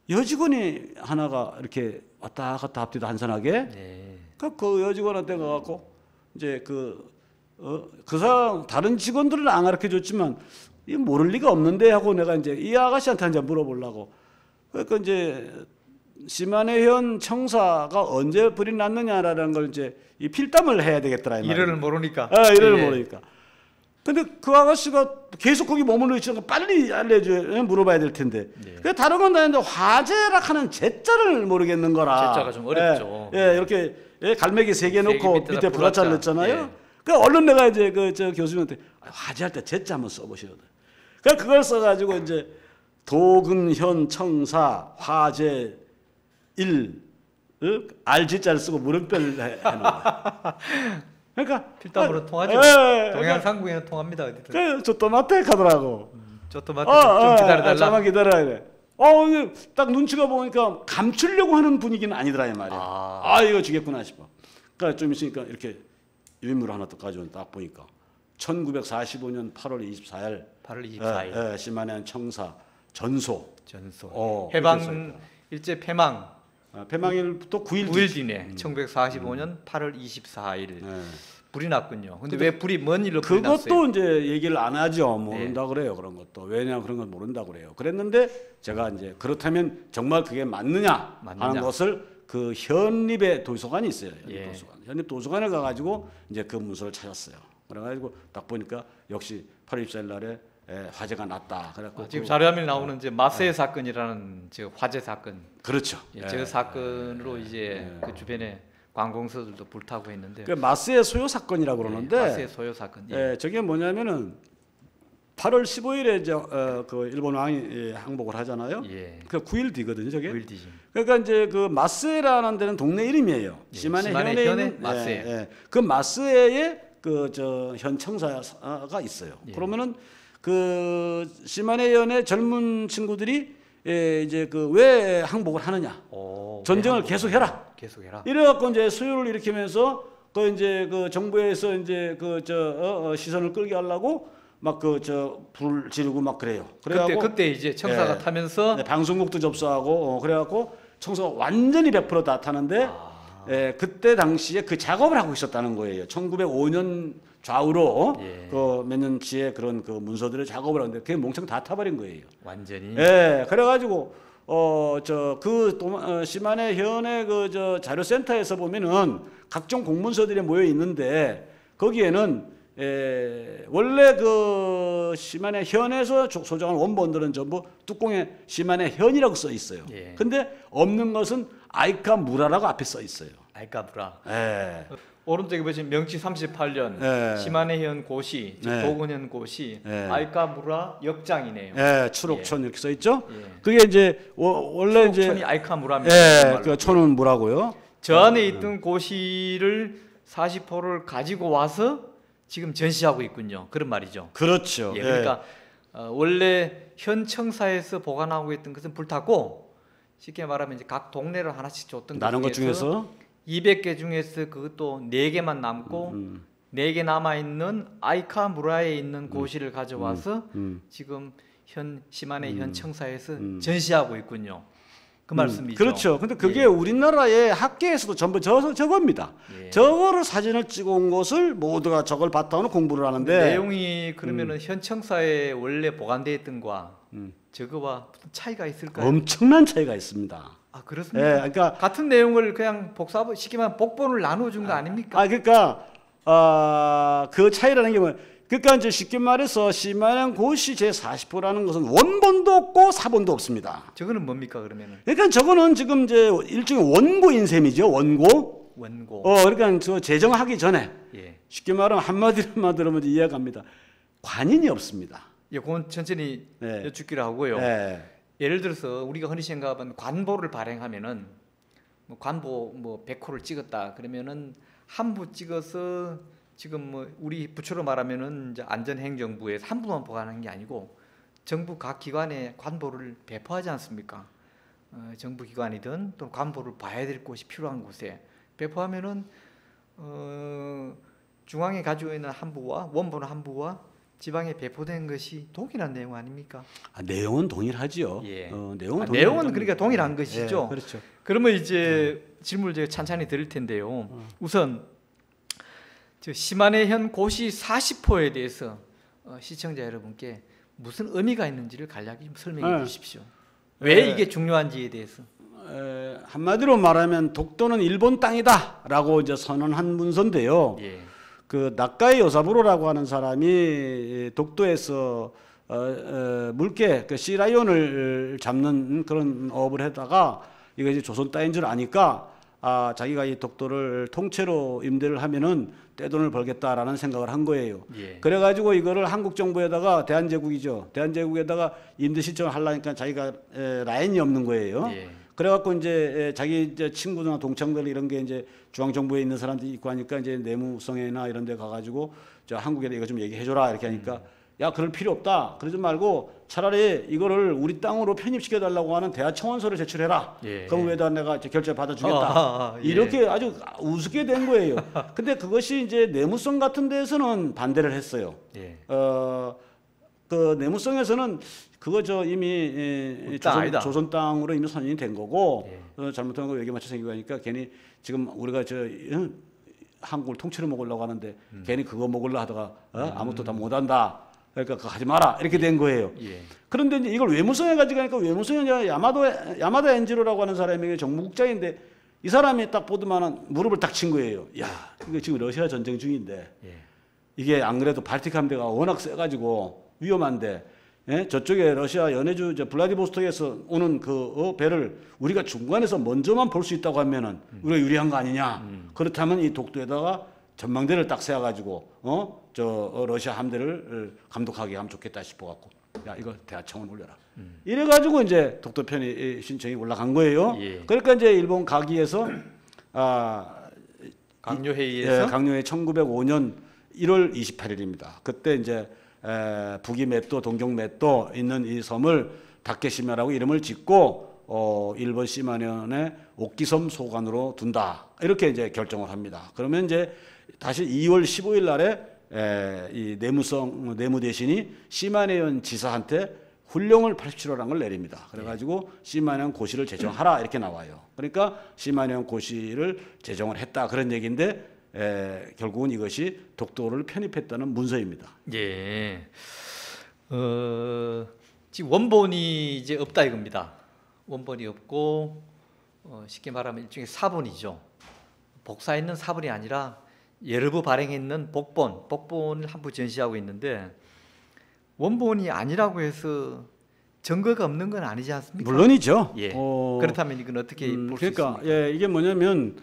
여직원이 하나가 이렇게 왔다 갔다 합디다 한산하게. 예. 그 여직원한테 가갖고 이제 그 사람 다른 직원들은 안 가르쳐 줬지만 이 모를 리가 없는데 하고 내가 이제 이 아가씨한테 이제 물어보려고. 그러니까 이제 시마네현 청사가 언제 불이 났느냐라는 걸 이제 이 필담을 해야 되겠더라 이 말이야. 일을 모르니까. 일을 예. 모르니까. 근데 그 아가씨가 계속 거기 머물러 있으니까 빨리 알려줘야 물어봐야 될 텐데. 예. 그 다른 건 다 했는데 화재라 하는 제자를 모르겠는 거라. 제자가 좀 어렵죠. 이렇게 갈매기 3개 넣고 밑에다 밑에 불화자를 넣었잖아요. 예. 그 얼른 내가 이제 저 교수님한테 화재할 때 제자 한번 써보시거든. 그러니까 그걸 써가지고 이제 도근현 청사 화재 1 알지자를 쓰고 물음표를 해놓은 거야. 그러니까 필담으로 통하죠. 예, 동양상국에는 통합니다. 어디든. 저 또마떼 하더라고. 저 토마토 좀 기다려달라. 잠깐 기다려야 돼. 이게 딱 눈치가 보니까 감추려고 하는 분위기는 아니더라 이 말이야. 이거 주겠구나 싶어. 그러니까 좀 있으니까 이렇게 유인물 하나 또 가져온 딱 보니까 1945년 8월 24일 8월 24일 시마네현 청사 전소. 해방 일제 패망 패망일부터 9일 뒤네 1945년 8월 24일 불이 났군요. 근데 왜 불이 뭔 일로 불이 났어요? 그것도 이제 얘기를 안 하죠. 모른다 그래요. 그런 것도. 왜냐 그런 건 모른다 그래요. 그랬는데 제가 이제 그렇다면 정말 그게 맞느냐 하는 것을 그 현립의 도서관이 있어요. 현립 도서관을 가가지고 이제 그 문서를 찾았어요. 그래가지고 딱 보니까 역시 8월 24일 날에 화재가 났다. 그래갖고 지금 자료화면에 나오는 이제 마세 사건이라는 저 화재 사건. 그렇죠. 저 사건으로 이제 그 주변에 관공서들도 불타고 했는데. 그 마스의 소요 사건이라고 그러는데. 마스의 소요 사건. 저게 뭐냐면은 8월 15일에 이제 그 일본 왕이 항복을 하잖아요. 그 9일 뒤거든요, 저게. 9일 뒤지. 그러니까 이제 그 마스에라는 데는 동네 이름이에요. 시마네 현에 있는 마스에. 그 마스에에 그 저 현 청사가 있어요. 그러면은 그 시마네현의 젊은 친구들이 이제 그 왜 항복을 하느냐? 전쟁을 계속해라. 이래갖고 이제 수요를 일으키면서 그 이제 그 정부에서 이제 그 시선을 끌게 하려고 막 그 불 지르고 막 그래요. 그때 이제 청사가 타면서 방송국도 접수하고 그래갖고 청사가 완전히 100% 다 타는데 그때 당시에 그 작업을 하고 있었다는 거예요. 1905년 좌우로 그 몇 년치의 그런 그 문서들을 작업을 하는데 그게 몽창 다 타버린 거예요. 완전히. 그래가지고 시마네 현의 그 자료센터에서 보면은 각종 공문서들이 모여 있는데 거기에는 원래 그 시마네 현에서 소장한 원본들은 전부 뚜껑에 시마네 현이라고 써 있어요. 근데 없는 것은 아이카 무라라고 앞에 써 있어요. 아이카 무라. 오른쪽에 보시면 명치 38년 시마네현 고시, 도근현 고시, 아이카 무라 역장이네요. 추록촌 이렇게 써 있죠. 그게 이제 원래 이제 추록촌이 아이카 무라입니다. 그 촌은 무라고요. 저 안에 있던 고시를 40호를 가지고 와서 지금 전시하고 있군요. 그런 말이죠. 그렇죠. 그러니까 원래 현 청사에서 보관하고 있던 것은 불탔고 쉽게 말하면 이제 각 동네를 하나씩 줬던 나눈 것 중에서 200개 중에서 그것도 4개만 남고 4개 남아 있는 아이카 무라에 있는 고시를 가져와서 지금 현 시마네 현 청사에서 전시하고 있군요. 그 말씀이죠. 그렇죠. 근데 그게 우리나라의 학계에서도 전부 저겁니다. 저거를 사진을 찍어온 것을 모두가 저걸 바탕으로 공부를 하는데 내용이 그러면은 현 청사에 원래 보관되어 있던 거와 저거와 무슨 차이가 있을까요? 엄청난 차이가 있습니다. 그렇습니까? 그러니까 같은 내용을 그냥 시키면 복본을 나눠준 거 아닙니까? 그러니까 그 차이라는 게 뭐예요? 그러니까 이제 쉽게 말해서 시마네 고시 제40호라는 것은 원본도 없고 사본도 없습니다. 저거는 뭡니까 그러면은? 그러니까 저거는 지금 이제 일종의 원고인 셈이죠. 원고. 원고. 그러니까 저 제정하기 전에 예. 쉽게 말하면 한마디로만 들으면 이해갑니다. 관인이 없습니다. 예, 그건 천천히 네. 여쭙기로 하고요. 네. 예를 들어서 우리가 흔히 생각하는 관보를 발행하면은 뭐 관보 뭐 100호를 찍었다 그러면은 한 부 찍어서 지금 뭐 우리 부처로 말하면은 이제 안전행정부에서 한 부만 보관하는 게 아니고 정부 각 기관에 관보를 배포하지 않습니까? 정부 기관이든 또 관보를 봐야 될 곳이 필요한 곳에 배포하면은 중앙에 가지고 있는 한 부와 원본의 한 부와 지방에 배포된 것이 동일한 내용 아닙니까? 내용은 동일하지요. 예. 내용은 그러니까 동일한 것이죠. 예, 그렇죠. 그러면 이제 질문을 제가 찬찬히 드릴 텐데요. 우선 저 시마네현 고시 40호에 대해서 시청자 여러분께 무슨 의미가 있는지를 간략히 좀 설명해 주십시오. 왜 이게 중요한지에 대해서. 한마디로 말하면 독도는 일본 땅이다라고 이제 선언한 문서인데요. 예. 그 나카이 요사부로라고 하는 사람이 독도에서 물개 그 씨라이온을 잡는 그런 어업을 하다가 이거 이제 조선 땅인 줄 아니까 자기가 이 독도를 통째로 임대를 하면은 떼돈을 벌겠다라는 생각을 한 거예요. 예. 그래가지고 이거를 한국 정부에다가 대한제국이죠. 대한제국에다가 임대 신청을 하려니까 자기가 라인이 없는 거예요. 예. 그래갖고 이제 자기 이제 친구나 동창들 이런 게 이제 중앙정부에 있는 사람들이 있고 하니까 이제 내무성에나 이런 데 가가지고 저 한국에 이거 좀 얘기해줘라 이렇게 하니까 야 그럴 필요 없다. 그러지 말고 차라리 이거를 우리 땅으로 편입시켜 달라고 하는 대하청원서를 제출해라. 예. 그럼 위에다 내가 결제 받아주겠다. 예. 이렇게 아주 우습게 된 거예요. 근데 그것이 이제 내무성 같은 데에서는 반대를 했어요. 예. 그 내무성에서는 그거 이미 조선 땅으로 이미 선언이 된 거고 예. 잘못한 거 외교 맞춰 생기고 하니까 괜히 지금 우리가 한국을 통째로 먹으려고 하는데 괜히 그거 먹으려 하다가 아무것도 다 못한다. 그러니까 그거 하지 마라 이렇게 된 거예요. 예. 그런데 이제 이걸 외무성에 가지고 가니까 외무성이 야마다 엔지로라고 하는 사람에게 정무국장인데 이 사람이 딱 보더만은 무릎을 딱 친 거예요. 야 이거 지금 러시아 전쟁 중인데 예. 이게 안 그래도 발틱 함대가 워낙 세가지고 위험한데 저쪽에 러시아 연해주 블라디보스톡에서 오는 그 배를 우리가 중간에서 먼저만 볼 수 있다고 하면은 우리가 유리한 거 아니냐. 그렇다면 이 독도에다가 전망대를 딱 세워가지고 러시아 함대를 감독하게 하면 좋겠다 싶어갖고 야 이거 대하청원 올려라. 이래가지고 이제 독도 편입 신청이 올라간 거예요. 예. 그러니까 이제 일본 가기에서 강요회의에서 강요회 1905년 1월 28일입니다. 그때 이제 북이 맷도 동경 맷도 있는 이 섬을 다케시마라고 이름을 짓고 일본 시마년의 옥기섬 소관으로 둔다 이렇게 이제 결정을 합니다. 그러면 이제 다시 2월 15일 날에 이 내무 대신이 시마네현 지사한테 훈령을 87호라는 걸 내립니다. 그래가지고 시마네현 고시를 제정하라 이렇게 나와요. 그러니까 시마네현 고시를 제정을 했다 그런 얘기인데. 결국은 이것이 독도를 편입했다는 문서입니다. 예. 지금 원본이 이제 없다 이겁니다. 원본이 없고 쉽게 말하면 일종의 사본이죠. 복사 있는 사본이 아니라 여러 부 발행했는 복본을 한 부 전시하고 있는데 원본이 아니라고 해서 증거가 없는 건 아니지 않습니까? 물론이죠. 예. 그렇다면 이건 어떻게 볼 수 있습니까? 그러니까 이게 뭐냐면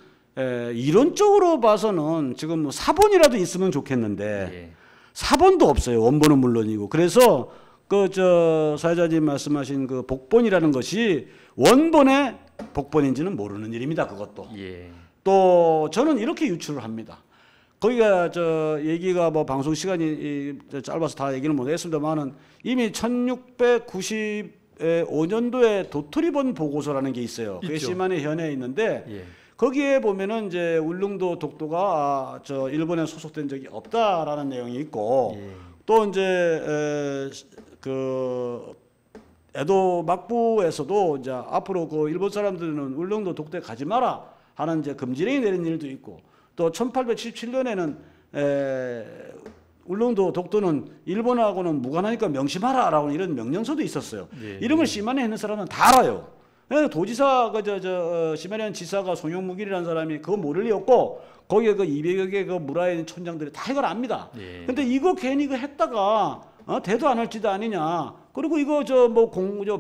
이론적으로 봐서는 지금 사본이라도 있으면 좋겠는데 예. 사본도 없어요. 원본은 물론이고. 그래서 사회자님 말씀하신 그 복본이라는 것이 원본의 복본인지는 모르는 일입니다. 그것도. 예. 또 저는 이렇게 유추를 합니다. 거기가 얘기가 뭐 방송 시간이 짧아서 다 얘기는 못했습니다만은 이미 1695년도에 도토리본 보고서라는 게 있어요. 그게 시마네 현에 있는데. 예. 거기에 보면은 이제 울릉도 독도가 일본에 소속된 적이 없다라는 내용이 있고 예. 또 이제 그 에도 막부에서도 이제 앞으로 그 일본 사람들은 울릉도 독도에 가지 마라 하는 이제 금지령이 내린 일도 있고 또 1877년에는 울릉도 독도는 일본하고는 무관하니까 명심하라라고 이런 명령서도 있었어요. 예. 이런 걸 시마네에 있는 사람은 다 알아요. 도지사 시마네현 지사가 송영무길이라는 사람이 그거 모를 리 없고 거기에 그 200여 개 그 무라에 있는 촌장들이 다 이걸 압니다. 예. 근데 이거 괜히 그 했다가 대도 안 할지도 아니냐. 그리고 이거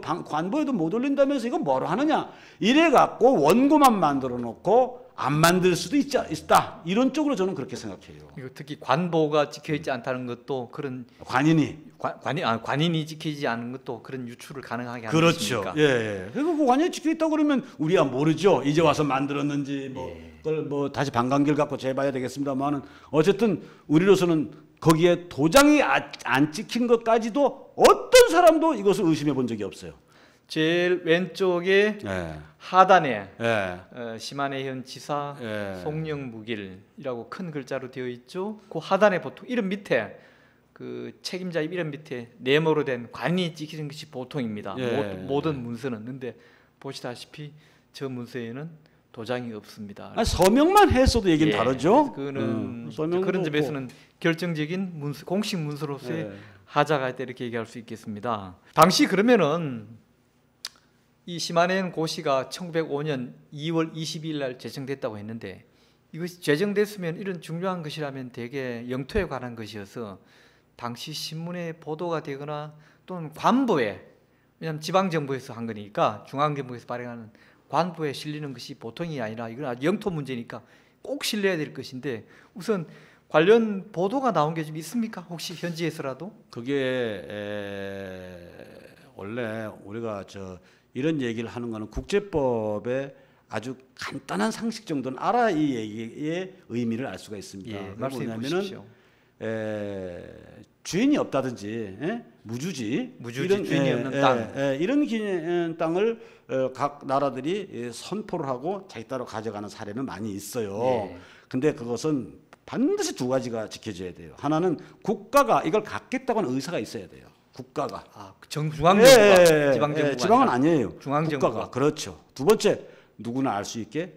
관보에도 못 올린다면서 이거 뭐로 하느냐. 이래 갖고 원고만 만들어 놓고 안 만들 수도 있다. 이런 쪽으로 저는 그렇게 생각해요. 이거 특히 관보가 찍혀 있지 않다는 것도 그런 관인이 지키지 않은 것도 그런 유출을 가능하게 하는 그렇죠. 것입니까? 예. 그리고 그 관인이 지켜 있다 그러면 우리야 모르죠. 이제 와서 만들었는지 예. 그걸 다시 반광기를 갖고 재봐야 되겠습니다만은 어쨌든 우리로서는 거기에 도장이 안 찍힌 것까지도 어떤 사람도 이것을 의심해 본 적이 없어요. 제일 왼쪽에 예. 하단에 예. 심한혜현 지사 예. 송영무길이라고 큰 글자로 되어 있죠. 그 하단에 보통 이름 밑에 그 책임자 이름 밑에 네모로 된 관이 찍히는 것이 보통입니다. 예. 모든 문서는. 근데 보시다시피 저 문서에는 도장이 없습니다. 서명만 했어도 얘기는 예. 다르죠. 그거는 서명도 그런 없고. 점에서는 결정적인 문서, 공식 문서로서의 예. 하자가 있다 이렇게 얘기할 수 있겠습니다. 당시 그러면은 이 심한혜연 고시가 1905년 2월 22일 날 제정됐다고 했는데 이것이 제정됐으면 이런 중요한 것이라면 대개 영토에 관한 것이어서 당시 신문에 보도가 되거나 또는 관보에, 왜냐하면 지방정부에서 한 거니까 중앙정부에서 발행하는 관보에 실리는 것이 보통이 아니라 이건 아주 영토 문제니까 꼭 실려야 될 것인데 우선 관련 보도가 나온 게 좀 있습니까? 혹시 현지에서라도? 그게 원래 우리가 이런 얘기를 하는 거는 국제법의 아주 간단한 상식 정도는 알아 이 얘기의 의미를 알 수가 있습니다. 예, 그게 말씀해 뭐냐면은 보십시오. 주인이 없다든지 무주지 이런, 주인이 없는 땅. 이런 땅을 각 나라들이 선포를 하고 자기 따로 가져가는 사례는 많이 있어요. 예. 근데 그것은 반드시 두 가지가 지켜져야 돼요. 하나는 국가가 이걸 갖겠다고 하는 의사가 있어야 돼요. 국가가. 중앙정부가 지방정부가 지방은 아니라 아니에요. 중앙정부가. 국가가. 그렇죠. 두 번째 누구나 알 수 있게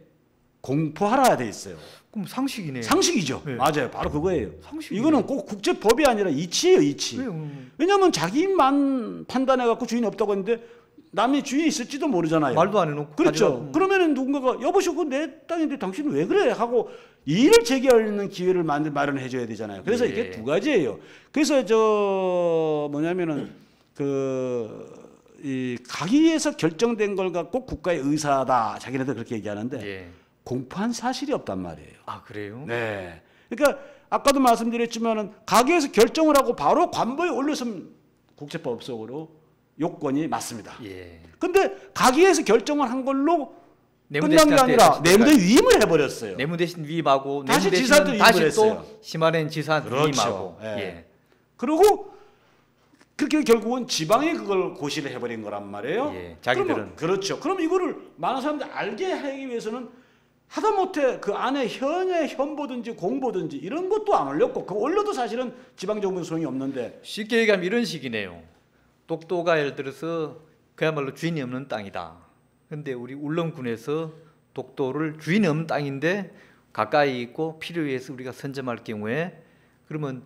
공포하라 돼 있어요. 그럼 상식이네요. 상식이죠. 네. 맞아요. 바로 그거예요. 상식이네요. 이거는 꼭 국제법이 아니라 이치예요. 이치. 왜요? 왜냐하면 자기만 판단해 갖고 주인이 없다고 했는데 남이 주인이 있을지도 모르잖아요. 말도 안 해놓고 그렇죠. 가져가고. 그러면은 누군가가 여보시오 그거 내 땅인데 당신은 왜 그래 하고 이의를 제기하는 기회를 마련해 줘야 되잖아요. 그래서 예. 이게 두 가지예요. 그래서 뭐냐면은 이 가기에서 결정된 걸 갖고 국가의 의사다. 자기네들 그렇게 얘기하는데 예. 공포한 사실이 없단 말이에요. 아 그래요? 네. 그러니까 아까도 말씀드렸지만은 가게에서 결정을 하고 바로 관보에 올렸으면 국제법 속으로 요건이 맞습니다. 예. 근데 가게에서 결정을 한 걸로 내무 끝난 게 대신한테 아니라 다시 내무대 위임을 해버렸어요. 내무 대신 위임하고 다시 내무 지사한테 대신은 다시 위임을 했어요. 또 심한혜연 지사한테 그렇죠. 위임하고. 예. 예. 그리고 그렇게 결국은 지방이 그걸 고시를 해버린 거란 말이에요. 예. 자기들은. 그러면, 그렇죠. 그럼 이거를 많은 사람들이 알게 하기 위해서는 하다못해 그 안에 현보든지 공보든지 이런 것도 안 올렸고 그 올려도 사실은 지방정부 소용이 없는데 쉽게 얘기하면 이런 식이네요. 독도가 예를 들어서 그야말로 주인이 없는 땅이다. 근데 우리 울릉군에서 독도를 주인이 없는 땅인데 가까이 있고 필요에 의해서 우리가 선점할 경우에 그러면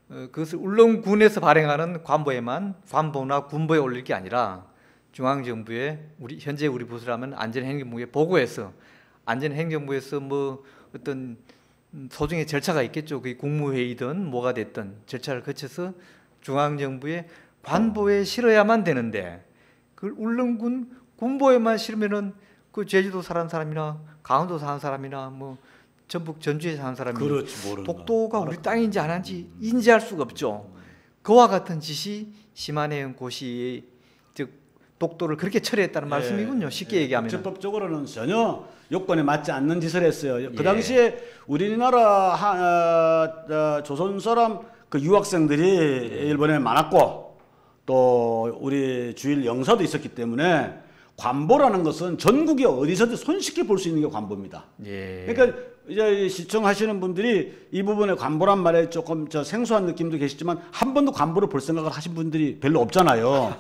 그것을 울릉군에서 발행하는 관보에만 관보나 군보에 올릴 게 아니라 중앙정부에 현재 우리 부서라면 안전행정부에 보고해서 안전행정부에서 뭐 어떤 소정의 절차가 있겠죠. 그게 국무회의든 뭐가 됐든 절차를 거쳐서 중앙정부에 관보에 실어야만 되는데 그걸 울릉군 군보에만 실으면은 그 제주도 사는 사람이나 강원도 사는 사람이나 뭐 전북 전주에 사는 사람이 그렇지, 모르는 독도가 거야. 우리 땅인지 아닌지 인지할 수가 없죠. 그와 같은 짓이 심한혜연 고시의 즉 독도를 그렇게 처리했다는 말씀이군요. 쉽게 얘기하면. 국제법적으로는 전혀 요건에 맞지 않는 짓을 했어요. 그 예. 당시에 우리나라 조선 사람 그 유학생들이 일본에 많았고 또 우리 주일 영사도 있었기 때문에 관보라는 것은 전국에 어디서든 손쉽게 볼 수 있는 게 관보입니다. 예. 그러니까 이제 시청하시는 분들이 이 부분에 관보란 말에 조금 생소한 느낌도 계시지만 한 번도 관보를 볼 생각을 하신 분들이 별로 없잖아요.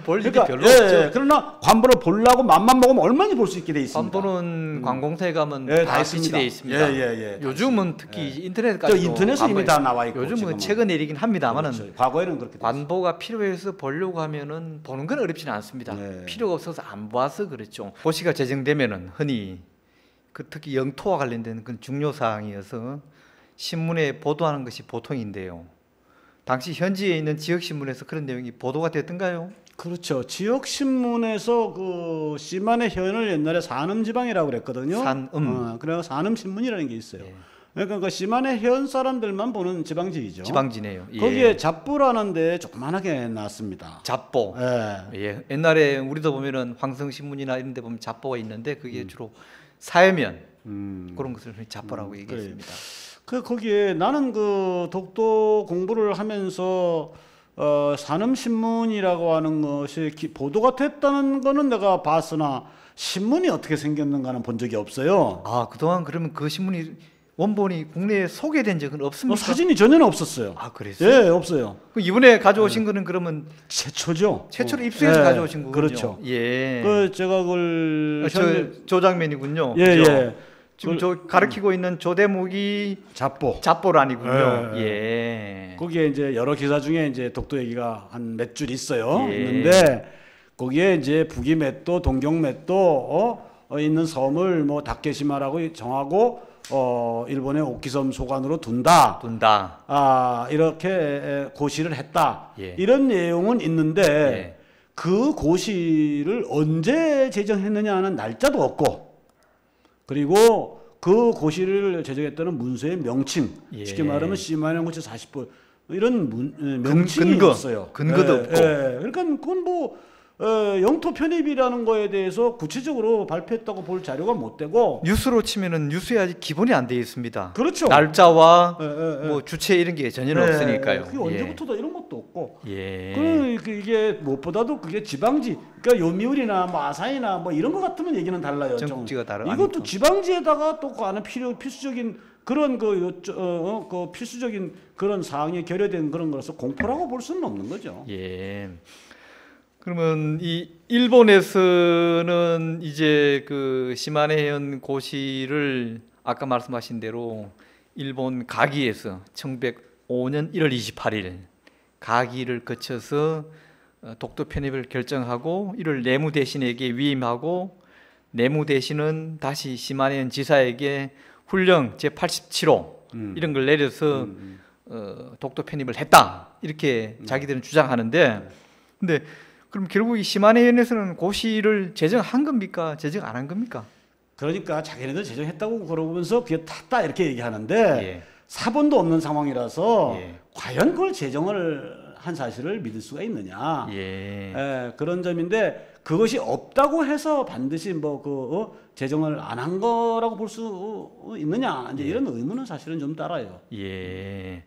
볼 일이 별로 없죠. 그러나 관보를 보려고 맘만 먹으면 얼마나 볼 수 있게 돼 있습니다. 관보는 관공서에 가면 예, 다 비치돼 있습니다. 예. 요즘은 특히 예. 인터넷까지 인터넷에 이미 다 나와 있고 요즘은 지금은. 최근 일이긴 합니다만은 그렇죠. 과거에는 그렇게 됐어요. 관보가 필요해서 보려고 하면은 보는 건 어렵지는 않습니다. 네. 필요가 없어서 안 봐서 그렇죠. 고시가 제정되면은 흔히 특히 영토와 관련된 그런 중요 사항이어서 신문에 보도하는 것이 보통인데요. 당시 현지에 있는 지역 신문에서 그런 내용이 보도가 됐던가요? 그렇죠. 지역 신문에서 그 씨만의 현을 옛날에 산음지방이라고 그랬거든요. 산음. 그래서 산음신문이라는 게 있어요. 예. 그러니까 그 씨만의 현 사람들만 보는 지방지이죠. 지방지네요. 예. 거기에 잡보라는 데 조그만하게 나왔습니다. 잡보. 예. 예. 옛날에 우리도 보면은 황성신문이나 이런 데 보면 잡보가 있는데 그게 주로 사회면 그런 것을 잡보라고 얘기했습니다. 거기에 나는 그 독도 공부를 하면서 산음신문이라고 하는 것이 보도가 됐다는 거는 내가 봤으나 신문이 어떻게 생겼는가는 본 적이 없어요. 아, 그동안 그러면 그 신문이 원본이 국내에 소개된 적은 없습니까? 사진이 전혀 없었어요. 아, 그랬어요? 예, 없어요. 그 이번에 가져오신 거는 그러면 최초죠. 최초로 입수해서 예, 가져오신 거군요. 그렇죠. 예. 제가 그걸 저 장면이군요. 예, 그죠? 예. 지금 저 가리키고 있는 조 대목이 잡보. 잡보란이군요. 예, 예. 거기에 이제 여러 기사 중에 이제 독도 얘기가 한 몇 줄 있어요. 예. 있는데 거기에 이제 북이맷도, 동경맷도 있는 섬을 뭐 다케시마라고 정하고 일본의 오키섬 소관으로 둔다. 이렇게 고시를 했다. 예. 이런 내용은 있는데 예. 그 고시를 언제 제정했느냐 하는 날짜도 없고 그리고 그 고시를 제정했다는 문서의 명칭, 예. 쉽게 말하면 씨마냥 고치 40분 이런 명칭이 근거, 없어요. 근거도 없고. 그러니까 그건 뭐 영토 편입이라는 거에 대해서 구체적으로 발표했다고 볼 자료가 못 되고 뉴스로 치면은 뉴스에 아직 기본이 안 되어 있습니다. 그렇죠. 날짜와 예. 뭐 주체 이런 게 전혀 없으니까요. 그게 언제부터다 이런 것도 없고. 예. 이게 무엇보다도 그게 지방지, 그러니까 요미우리나 뭐 아사히나 뭐 이런 거 같으면 얘기는 달라요. 전국지가 다르. 이것도 지방지에다가 또 그 안에 필수적인 그런 그 필수적인 그런 사항이 결여된 그런 거라서 공포라고 볼 수는 없는 거죠. 예. 그러면 이 일본에서는 이제 그 시마네현 고시를 아까 말씀하신 대로 일본 가기에서 1905년 1월 28일 가기를 거쳐서 독도 편입을 결정하고 이를 내무대신에게 위임하고 내무대신은 다시 시마네현 지사에게 훈령 제87호 이런 걸 내려서 독도 편입을 했다 이렇게 자기들은 주장하는데 근데 그럼 결국 이 시마네현에서는 고시를 제정한 겁니까? 제정 안 한 겁니까? 그러니까 자기네들 제정했다고 그러면서 그게 탔다 이렇게 얘기하는데 예. 사본도 없는 상황이라서 예. 과연 그걸 제정을 한 사실을 믿을 수가 있느냐. 그런 점인데 그것이 없다고 해서 반드시 제정을 안 한 거라고 볼 수 있느냐. 이제 이런 의문은 사실은 좀 따라요. 예.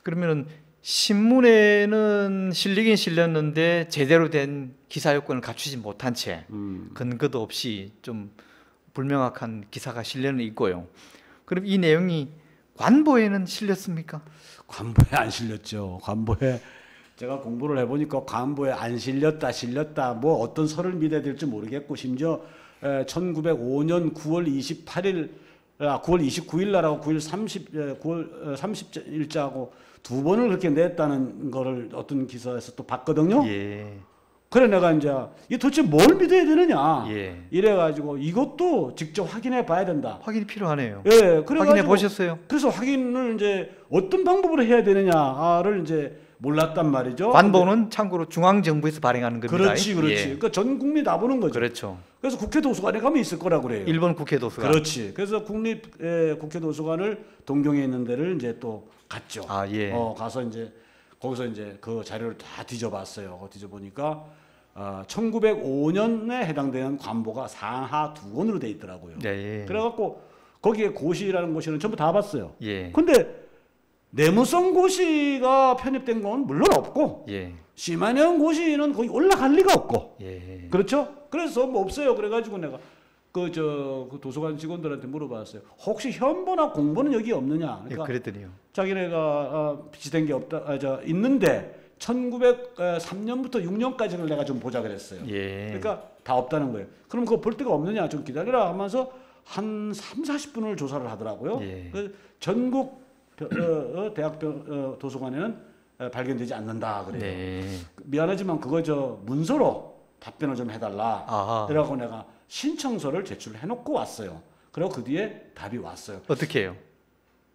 그러면은 신문에는 실리긴 실렸는데 제대로 된 기사 요건을 갖추지 못한 채 근거도 없이 좀 불명확한 기사가 실려는 있고요. 그럼 이 내용이 관보에는 실렸습니까? 관보에 안 실렸죠. 관보에 제가 공부를 해보니까 관보에 안 실렸다 뭐 어떤 설을 믿어야 될지 모르겠고 심지어 1905년 9월 28일 9월 29일 날하고 9월 30일자하고 두 번을 그렇게 냈다는 거를 어떤 기사에서 또 봤거든요. 예. 그래 내가 이제 이 도대체 뭘 믿어야 되느냐 예. 이래가지고 이것도 직접 확인해 봐야 된다. 확인이 필요하네요. 예, 확인해 보셨어요? 그래서 확인을 이제 어떤 방법으로 해야 되느냐를 이제 몰랐단 말이죠. 관보는 참고로 중앙 정부에서 발행하는 겁니다. 그렇지. 예. 그러니까 전 국민이 다 보는 거죠. 그렇죠. 그래서 국회 도서관에 가면 있을 거라고 그래요. 일본 국회 도서관. 그렇지. 그래서 국립 국회 도서관을 동경에 있는 데를 이제 또 갔죠. 아, 예. 가서 이제 거기서 이제 그 자료를 다 뒤져봤어요. 뒤져보니까 1905년에 해당되는 관보가 상하 2권으로 돼 있더라고요. 네. 그래갖고 거기에 고시라는 고시는 전부 다 봤어요. 예. 근데 내무성 고시가 편입된 건 물론 없고 예. 시마네현 고시는 거기 올라갈 리가 없고 예. 그렇죠? 그래서 뭐 없어요. 그래가지고 내가 그 도서관 직원들한테 물어봤어요. 혹시 현보나 공보는 여기 없느냐? 그러니까 예, 그랬더니요. 자기네가 비치된 게 없다, 있는데 1903년부터 6년까지를 내가 좀 보자 그랬어요. 예. 그러니까 다 없다는 거예요. 그럼 그거 볼 데가 없느냐? 좀 기다리라 하면서 한 40분을 조사를 하더라고요. 예. 그 전국 대학 도서관에는 발견되지 않는다 그래요. 네. 미안하지만 그거 문서로 답변을 좀 해달라. 아하. 그래갖고 내가 신청서를 제출해놓고 왔어요. 그리고 그 뒤에 답이 왔어요. 어떻게 해요?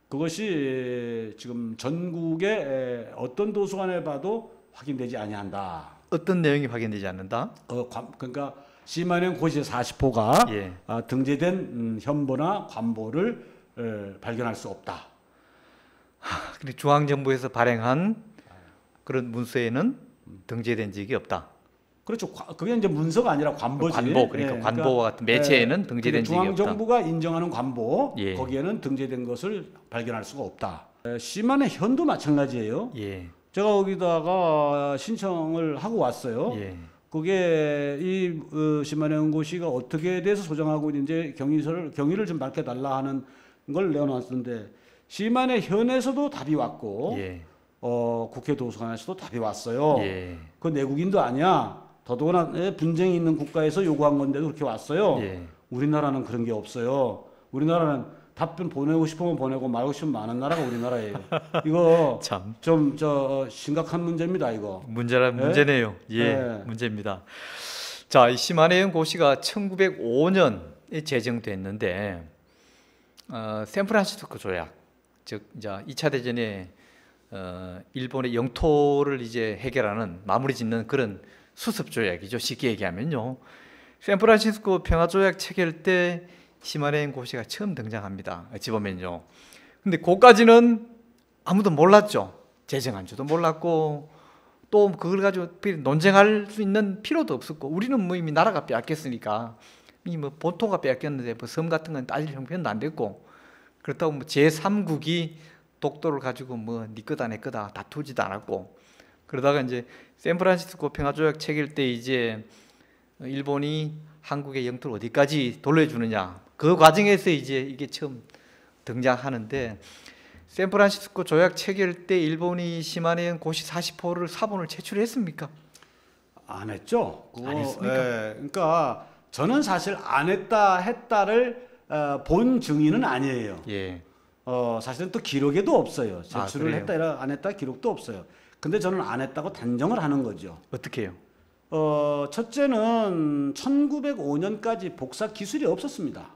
그것이 지금 전국의 어떤 도서관에 봐도 확인되지 아니한다. 어떤 내용이 확인되지 않는다? 그러니까 시마년 고시의 40호가 예. 등재된 현보나 관보를 발견할 수 없다. 그리고 중앙정부에서 발행한 그런 문서에는 등재된 적이 없다. 그렇죠. 그게 이제 문서가 아니라 관보지. 관보, 그러니까 관보와 같은 매체에는 등재된 적이 없다. 중앙정부가 인정하는 관보, 예. 거기에는 등재된 것을 발견할 수가 없다. 시만의 현도 마찬가지예요. 예. 제가 거기다가 신청을 하고 왔어요. 예. 그게 이 시만의 연구시가 어떻게 돼서 소장하고 있는지 경위를 좀 밝혀달라 하는 걸 내어놨는데 시만의 현에서도 답이 왔고 예. 국회 도서관에서도 답이 왔어요. 예. 그 내국인도 아니야. 더더구나 분쟁이 있는 국가에서 요구한 건데도 그렇게 왔어요. 예. 우리나라는 그런 게 없어요. 우리나라는 답변 보내고 싶으면 보내고 말고 싶으면 많은 나라가 우리나라예요. 이거 참 좀 심각한 문제입니다. 이거. 문제네요. 예, 네. 문제입니다. 자, 이 시마네현 고시가 1905년에 제정됐는데 샌프란시스코 조약, 즉 이제 2차 대전에 일본의 영토를 이제 해결하는 마무리 짓는 그런 수습 조약이죠. 쉽게 얘기하면요. 샌프란시스코 평화 조약 체결 때 시마네현 고시가 처음 등장합니다. 어찌 보면요. 근데 그까지는 아무도 몰랐죠. 제정한 줄도 몰랐고 또 그걸 가지고 논쟁할 수 있는 필요도 없었고 우리는 뭐 이미 나라가 빼앗겼으니까 이 뭐 본토가 빼앗겼는데 뭐 섬 같은 건 따질 형편도 안 됐고 그렇다고 뭐 제3국이 독도를 가지고 뭐 네 거다 내 거다 다투지도 않았고 그러다가 이제 샌프란시스코 평화조약 체결 때 이제 일본이 한국의 영토를 어디까지 돌려주느냐 그 과정에서 이제 이게 처음 등장하는데 샌프란시스코 조약 체결 때 일본이 시마네현 고시 40호를 사본을 제출했습니까? 안 했죠. 안 했습니까? 예, 그러니까 저는 사실 안 했다 했다를 본 증인은 아니에요. 예. 사실은 또 기록에도 없어요. 제출을 그래요? 했다 안 했다 기록도 없어요. 근데 저는 안 했다고 단정을 하는 거죠. 어떻게 해요? 첫째는 1905년까지 복사 기술이 없었습니다.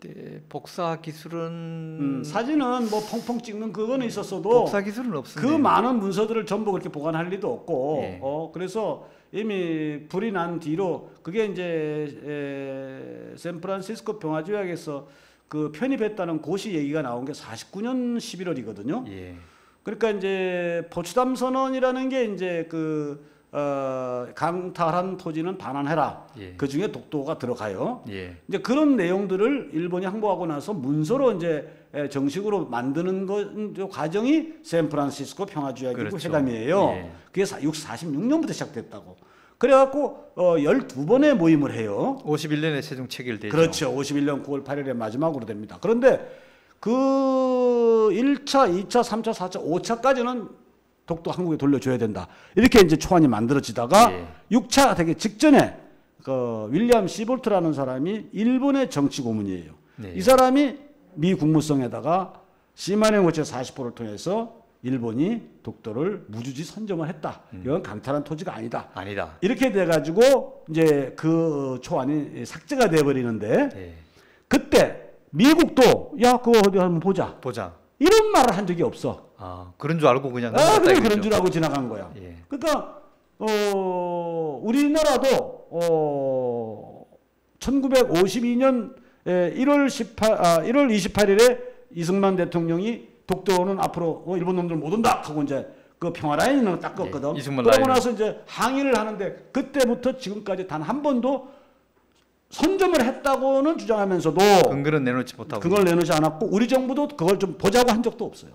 그때 복사 기술은 사진은 뭐 펑펑 찍는 그거는 있었어도 복사 기술은 없습니다. 그 많은 문서들을 전부 그렇게 보관할 리도 없고 예. 그래서 이미 불이 난 뒤로 그게 이제 샌프란시스코 평화조약에서 그 편입했다는 고시 얘기가 나온 게 49년 11월이거든요. 예. 그러니까 이제 포츠담 선언이라는 게 이제 강탈한 토지는 반환해라. 예. 그 중에 독도가 들어가요. 예. 이제 그런 내용들을 일본이 항복하고 나서 문서로 이제 정식으로 만드는 과정이 샌프란시스코 평화조약이고 그렇죠. 회담이에요. 예. 그게 46년부터 시작됐다고. 그래갖고 12번의 모임을 해요. 51년에 최종 체결되죠. 그렇죠. 51년 9월 8일에 마지막으로 됩니다. 그런데 그 1차, 2차, 3차, 4차, 5차까지는 독도 한국에 돌려줘야 된다. 이렇게 이제 초안이 만들어지다가 예. 6차 되기 직전에 윌리엄 시볼트라는 사람이 일본의 정치 고문이에요. 네. 이 사람이 미 국무성에다가 시마네현 고시 40호를 통해서 일본이 독도를 무주지 선점을 했다. 이건 강탈한 토지가 아니다. 아니다. 이렇게 돼가지고 이제 그 초안이 삭제가 돼버리는데 예. 그때 미국도 야 그거 어디 한번 보자. 보자. 이런 말을 한 적이 없어. 그런 줄 알고 그냥 그래 넘어갔다 그런 이거죠. 줄 알고 지나간 거야. 예. 그러니까 우리나라도 1952년 1월 28일에 이승만 대통령이 독도는 앞으로 일본 놈들 못 온다 하고 이제 그 평화 라인을 딱 껐거든. 예, 이승만 그러고 라인을. 나서 이제 항의를 하는데 그때부터 지금까지 단 한 번도 선점을 했다고는 주장하면서도 근거는 내놓지 못하고. 그걸 내놓지 않았고 우리 정부도 그걸 좀 보자고 한 적도 없어요.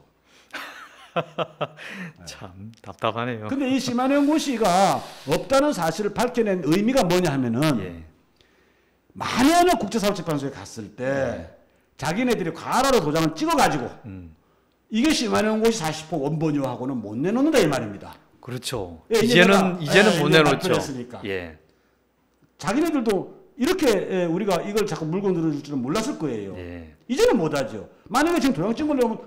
참 답답하네요. 근데 이 시마네현 고시가 없다는 사실을 밝혀낸 의미가 뭐냐 하면은 예. 만약에 국제사법재판소에 갔을 때 자기네들이 과라로 도장을 찍어가지고 이게 시마네현 고시 40호 원본이하고는 못 내놓는다 이 말입니다. 그렇죠. 예, 이제는 못 이제 내놓죠. 발표했으니까. 예. 자기네들도 이렇게 우리가 이걸 자꾸 물건 들어줄 줄은 몰랐을 거예요. 예. 이제는 못하죠. 만약에 지금 도장 찍은 걸 내면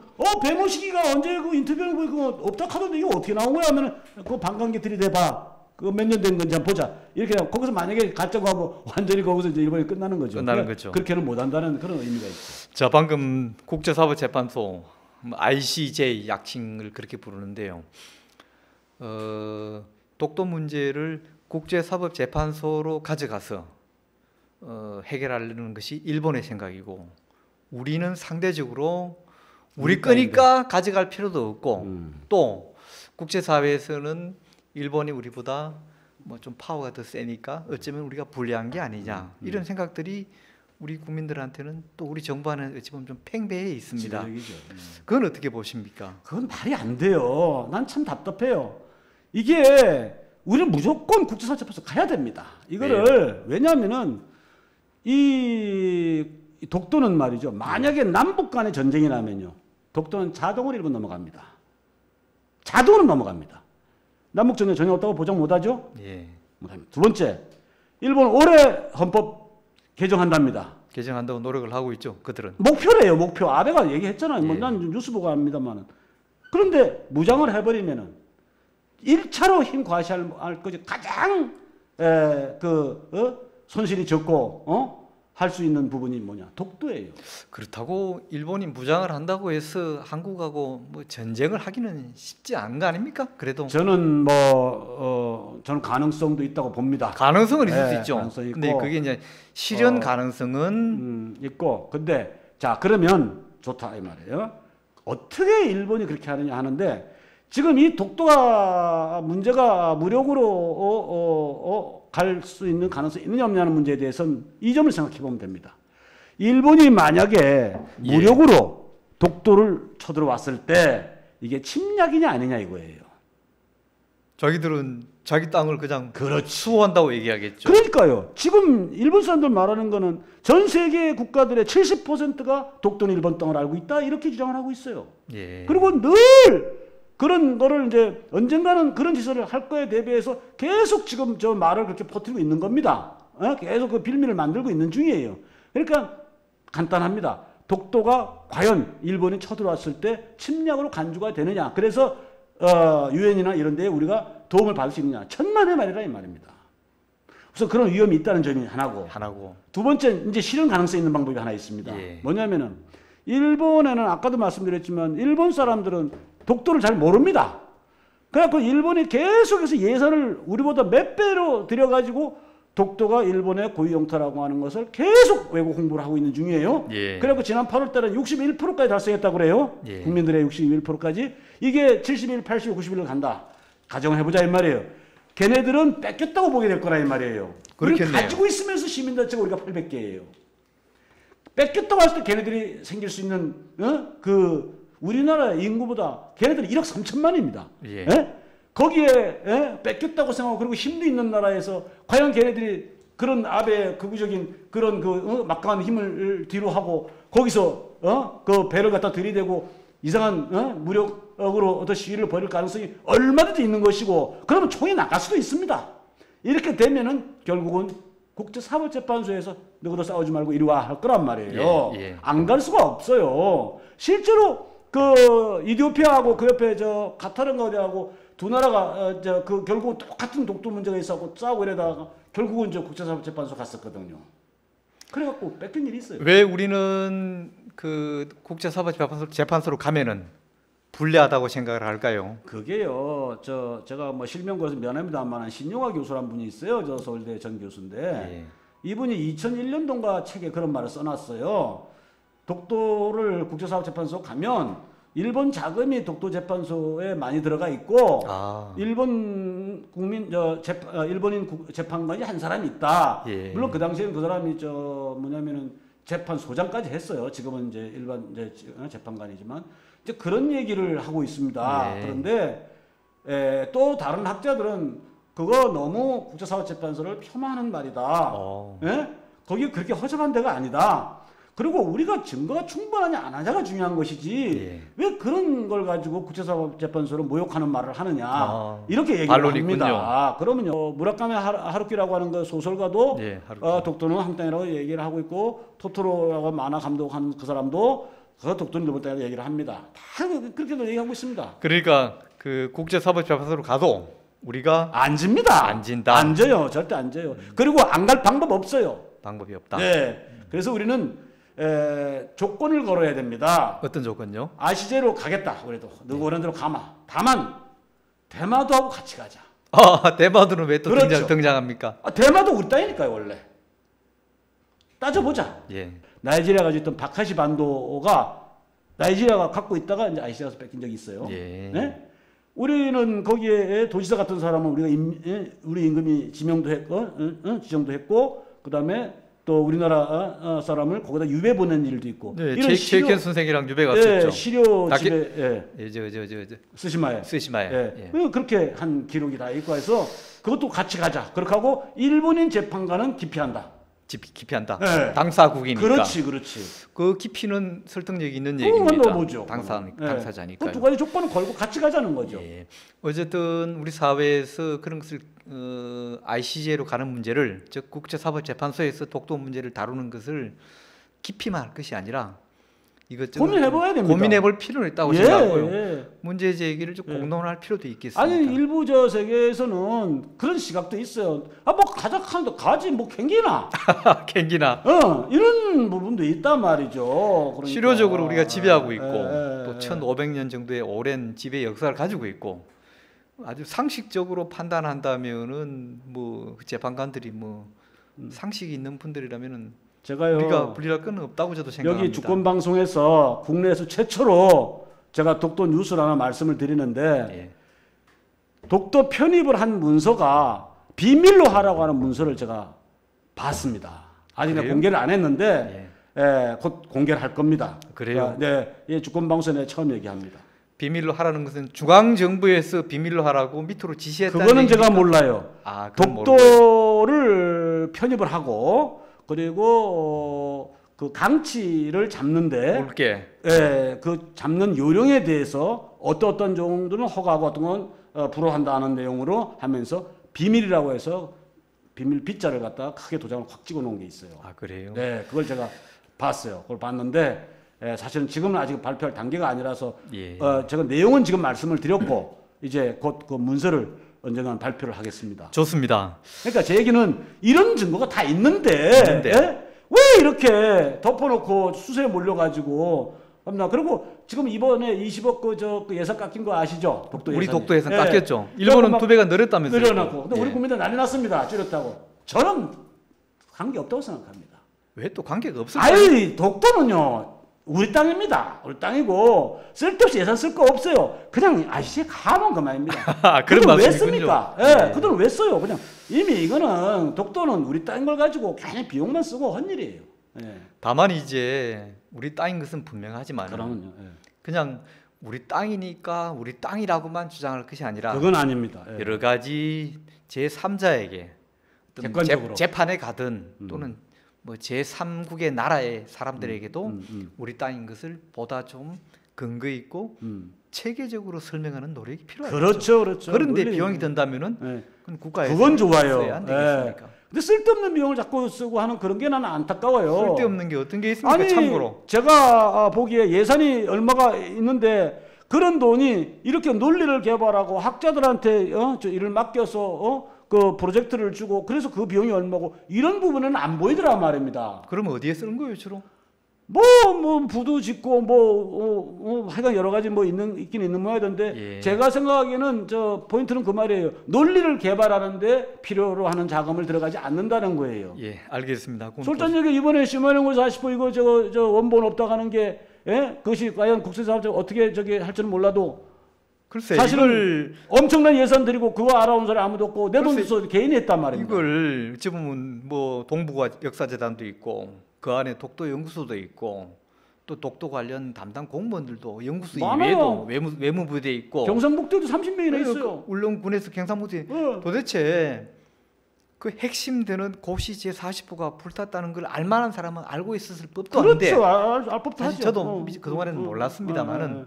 배모시기가 언제 그 인터뷰를 그거 없다 하던데 이거 어떻게 나온 거야 하면은 그 반감기 들이대봐. 그거 몇 년 된 건지 한번 보자. 이렇게 하고 거기서 만약에 가짜고 하고 완전히 거기서 이제 일본이 끝나는 거죠. 끝나는 거죠. 그렇게는 못한다는 그런 의미가 있죠. 자, 방금 국제사법재판소 ICJ 약칭을 그렇게 부르는데요. 독도 문제를 국제사법재판소로 가져가서 해결하려는 것이 일본의 생각이고, 우리는 상대적으로 우리 거니까 가져갈 필요도 없고, 또 국제사회에서는 일본이 우리보다 뭐 좀 파워가 더 세니까 어쩌면 우리가 불리한 게 아니냐, 이런 생각들이 우리 국민들한테는, 또 우리 정부안에 어찌 보면 좀 팽배해 있습니다. 지배적이죠. 그건 어떻게 보십니까? 그건 말이 안 돼요. 난 참 답답해요. 이게 우리는 무조건 국제사법재판소 가야 됩니다. 이거를 왜냐하면은 이 독도는 말이죠. 만약에 남북 간의 전쟁이 나면요, 독도는 자동으로 일본 넘어갑니다. 자동으로 넘어갑니다. 남북 전쟁 전혀 없다고 보장 못하죠? 예. 못합니다. 두 번째, 일본 올해 헌법 개정한답니다. 개정한다고 노력을 하고 있죠, 그들은. 목표래요, 목표. 아베가 얘기했잖아요. 예. 뭐 난 뉴스 보고 합니다만은. 그런데 무장을 해버리면은 1차로 힘 과시할 것이 가장 손실이 적고 할 수 있는 부분이 뭐냐? 독도예요. 그렇다고 일본이 무장을 한다고 해서 한국하고 뭐 전쟁을 하기는 쉽지 않은 거 아닙니까? 그래도 저는 저는 가능성도 있다고 봅니다. 가능성은 있을 네, 수 있죠. 가능성이 근데 있고, 그게 이제 실현 가능성은 있고. 근데 자, 그러면 좋다 이 말이에요. 어떻게 일본이 그렇게 하느냐 하는데, 지금 이 독도가 문제가 무력으로 갈 수 있는 가능성이 있느냐 없느냐는 문제에 대해서는 이 점을 생각해 보면 됩니다. 일본이 만약에 무력으로 독도를 쳐들어왔을 때 이게 침략이냐 아니냐 이거예요. 자기들은 자기 땅을 그냥 그렇지. 수호한다고 얘기하겠죠. 그러니까요. 지금 일본 사람들 말하는 거는 전 세계 국가들의 70%가 독도는 일본 땅을 알고 있다, 이렇게 주장을 하고 있어요. 예. 그리고 늘 그런 거를 이제 언젠가는 그런 짓을 할 거에 대비해서 계속 지금 저 말을 그렇게 퍼뜨리고 있는 겁니다. 계속 그 빌미를 만들고 있는 중이에요. 그러니까 간단합니다. 독도가 과연 일본이 쳐들어왔을 때 침략으로 간주가 되느냐. 그래서 유엔이나 이런 데에 우리가 도움을 받을 수 있느냐. 천만의 말이라 이 말입니다. 우선 그런 위험이 있다는 점이 하나고. 두 번째, 이제 실현 가능성이 있는 방법이 하나 있습니다. 예. 뭐냐면은 일본에는 아까도 말씀드렸지만 일본 사람들은 독도를 잘 모릅니다. 그래갖고 일본이 계속해서 예산을 우리보다 몇 배로 들여가지고 독도가 일본의 고유 영토라고 하는 것을 계속 외국 홍보를 하고 있는 중이에요. 예. 그래갖고 지난 8월 달에 61%까지 달성했다고 그래요. 예. 국민들의 61%까지. 이게 71, 80, 90일로 간다. 가정을 해보자 이 말이에요. 걔네들은 뺏겼다고 보게 될 거라 이 말이에요. 우리 가지고 있으면서 시민단체가 우리가 800개예요. 뺏겼다고 할 때 걔네들이 생길 수 있는 우리나라 인구보다 걔네들이 1억 3천만입니다. 예. 거기에 뺏겼다고 생각하고 그리고 힘도 있는 나라에서 과연 걔네들이 그런 아베 극우적인 그런 막강한 힘을 뒤로 하고 거기서 그 배를 갖다 들이대고 이상한 무력으로 어떤 시위를 벌일 가능성이 얼마든지 있는 것이고, 그러면 총이 나갈 수도 있습니다. 이렇게 되면은 결국은 국제사법재판소에서 너희들 싸우지 말고 이리 와 할 거란 말이에요. 예, 예. 안 갈 수가 없어요. 실제로 그 이디오피아하고 그 옆에 저 카타르인가 어디하고 두 나라가 결국 똑같은 독도 문제가 있었고 싸우고 이러다가 결국은 저 국제사법재판소 갔었거든요. 그래갖고 뺏긴 일이 있어요. 왜 우리는 그 국제사법재판소로 가면은 불리하다고 생각을 할까요? 그게요. 제가 뭐 실명거에서 면합니다만 신용화 교수란 분이 있어요. 저 서울대 전 교수인데 예. 이분이 2001년도인가 책에 그런 말을 써놨어요. 독도를 국제사법재판소 가면 일본 자금이 독도재판소에 많이 들어가 있고 일본인 재판관이 한 사람이 있다. 예. 물론 그 당시에는 그 사람이 재판소장까지 했어요. 지금은 이제 일반 재판관이지만 이제 그런 얘기를 하고 있습니다. 예. 그런데 또 다른 학자들은 그거 너무 국제사법재판소를 폄하하는 말이다. 예? 거기 그렇게 허접한 데가 아니다. 그리고 우리가 증거가 충분하냐 안 하냐가 중요한 것이지 예. 왜 그런 걸 가지고 국제사법재판소를 모욕하는 말을 하느냐 이렇게 얘기를 반론이군요. 합니다. 그러면요 무라카미 하루키라고 하는 그 소설가도 예, 독도는 한땅이라고 얘기를 하고 있고 토토로라고 만화 감독한 그 사람도 그 독도는 일본 땅이라고 얘기를 합니다. 다 그렇게도 얘기하고 있습니다. 그러니까 그 국제사법재판소로 가도 우리가 안 집니다. 안 진다. 안 져요. 절대 안 져요. 그리고 안 갈 방법 없어요. 방법이 없다. 네. 그래서 우리는 조건을 걸어야 됩니다. 어떤 조건요? 아시제로 가겠다. 그래도 너가 원하는 대로 가마. 다만 대마도 하고 같이 가자. 대마도는 왜 또 그렇죠. 등장합니까? 대마도 우리 땅이니까요 원래. 따져보자. 예. 나이지리아가 가지고 있던 바카시 반도가 나이지리아가 갖고 있다가 이제 ICC에서 뺏긴 적이 있어요. 예. 네? 우리는 거기에 도지사 같은 사람은 우리가 우리 임금이 지명도 했고, 지정도 했고, 그 다음에 또 우리나라 사람을 거기다 유배 보낸 일도 있고. 네, 이런 제이켄 선생이랑 유배 갔었죠. 시료 다케- 집에 스시마에. 스시마에. 예. 그렇게 한 기록이 다 있고 해서 그것도 같이 가자. 그렇게 하고 일본인 재판관은 기피한다. 기피한다. 예. 당사국이니까. 그렇지. 그 기피는 설득력이 있는 그건 얘기입니다. 넣어보죠. 당사자니까. 그 두 가지 조건을 걸고 같이 가자는 거죠. 예. 어쨌든 우리 사회에서 그런 것을 ICJ로 가는 문제를, 즉 국제사법재판소에서 독도 문제를 다루는 것을 깊이만 할 것이 아니라 이것저것 고민해봐야 됩니다. 고민해볼 필요는 있다고 생각하고요. 예. 문제 제기를 좀 공론화할 필요도 있겠습니다. 아니 일부 저 세계에서는 그런 시각도 있어요. 뭐 가자 하는데 가지 뭐 캥기나. 캥기나 이런 부분도 있단 말이죠. 그러니까. 실효적으로 우리가 지배하고 있고 예. 또 1500년 정도의 오랜 지배 역사를 가지고 있고 아주 상식적으로 판단한다면은 뭐 재판관들이 뭐 상식이 있는 분들이라면은 제가요. 우리가 분리할 건 없다고 저도 생각합니다. 여기 주권 방송에서 국내에서 최초로 제가 독도 뉴스를 하나 말씀을 드리는데 예. 독도 편입을 한 문서가 비밀로 하라고 하는 문서를 제가 봤습니다. 아직 그래요? 공개를 안 했는데 곧 공개를 할 겁니다. 그래요? 네, 주권 방송에 처음 얘기합니다. 비밀로 하라는 것은 중앙 정부에서 비밀로 하라고 밑으로 지시했다는 그거는 제가 얘기입니까? 몰라요. 그건 모르고요. 독도를 편입을 하고 그리고 그 강치를 잡는데 옳게 그 잡는 요령에 대해서 어떤 정도는 허가하고 어떤 건 불허한다는 내용으로 하면서 비밀이라고 해서 비밀 빗자를 갖다가 크게 도장을 확 찍어 놓은 게 있어요. 그래요? 네, 그걸 제가 봤어요. 그걸 봤는데 사실은 지금은 아직 발표할 단계가 아니라서 예. 제가 내용은 지금 말씀을 드렸고 이제 곧 그 문서를 언젠가 발표를 하겠습니다. 좋습니다. 그러니까 제 얘기는 이런 증거가 다 있는데 왜 이렇게 덮어놓고 수세에 몰려가지고 합니다. 그리고 지금 이번에 20억 그 예산 깎인 거 아시죠? 독도 우리 예산이. 독도 예산 깎였죠. 일본은 2배가 늘었다면서요. 늘어났고. 근데 우리 예. 국민들 난리 났습니다. 줄였다고. 저는 관계 없다고 생각합니다. 왜 또 관계가 없을까요? 아이 독도는요 우리 땅입니다. 우리 땅이고 쓸데없이 예산 쓸 거 없어요. 그냥 ICC에 가면 그만입니다. 그런 그 돈 왜 말씀이군요. 씁니까? 네. 그 돈을 왜 써요? 그냥 이미 이거는 독도는 우리 땅인 걸 가지고 괜히 비용만 쓰고 헛일이에요. 다만 이제 우리 땅인 것은 분명하지만 그러면요. 그냥 우리 땅이니까 우리 땅이라고만 주장할 것이 아니라 그건 아닙니다. 여러 가지 제3자에게 객관적으로. 재판에 가든 또는 뭐 제3국의 나라의 사람들에게도 우리 땅인 것을 보다 좀 근거 있고 체계적으로 설명하는 노력이 필요하죠. 그렇죠. 그런데 논리. 비용이 든다면은 그건 국가에서 그건 좋아요. 써야 안 되겠습니까? 근데 쓸데없는 비용을 자꾸 쓰고 하는 그런 게 나는 안타까워요. 쓸데없는 게 어떤 게 있습니까? 아니, 참고로 제가 보기에 예산이 얼마가 있는데 그런 돈이 이렇게 논리를 개발하고 학자들한테 저 일을 맡겨서 그 프로젝트를 주고 그래서 그 비용이 얼마고 이런 부분은 안 보이더란 말입니다. 그러면 어디에 쓰는 거예요, 주로? 뭐 부도 짓고 하여간 여러 가지 있긴 있는 모양이던데 예. 제가 생각하기에는 저 포인트는 그 말이에요. 논리를 개발하는데 필요로 하는 자금을 들어가지 않는다는 거예요. 예, 알겠습니다. 솔직하게 이번에 시마령고 40호 이거 저 원본 없다 하는 게 그것이 과연 국제사업적 어떻게 저기 할 줄은 몰라도 글쎄 사실은 엄청난 예산 들이고 그거 알아온 사람 아무도 없고 내 돈 글쎄, 써서 개인이 했단 말입니다. 이걸 어찌 보면 뭐 동북아 역사재단도 있고 그 안에 독도 연구소도 있고 또 독도 관련 담당 공무원들도 연구소 많아요. 이외에도 외무부대에 있고 경상북도에도 30명이나 있어요. 울릉군에서 경상북도에 도대체 그 핵심되는 고시 제40호가 불탔다는 걸 알만한 사람은 알고 있었을 법도 한데 그렇죠. 알 법도 사실 하죠. 저도 그동안에는 몰랐습니다만은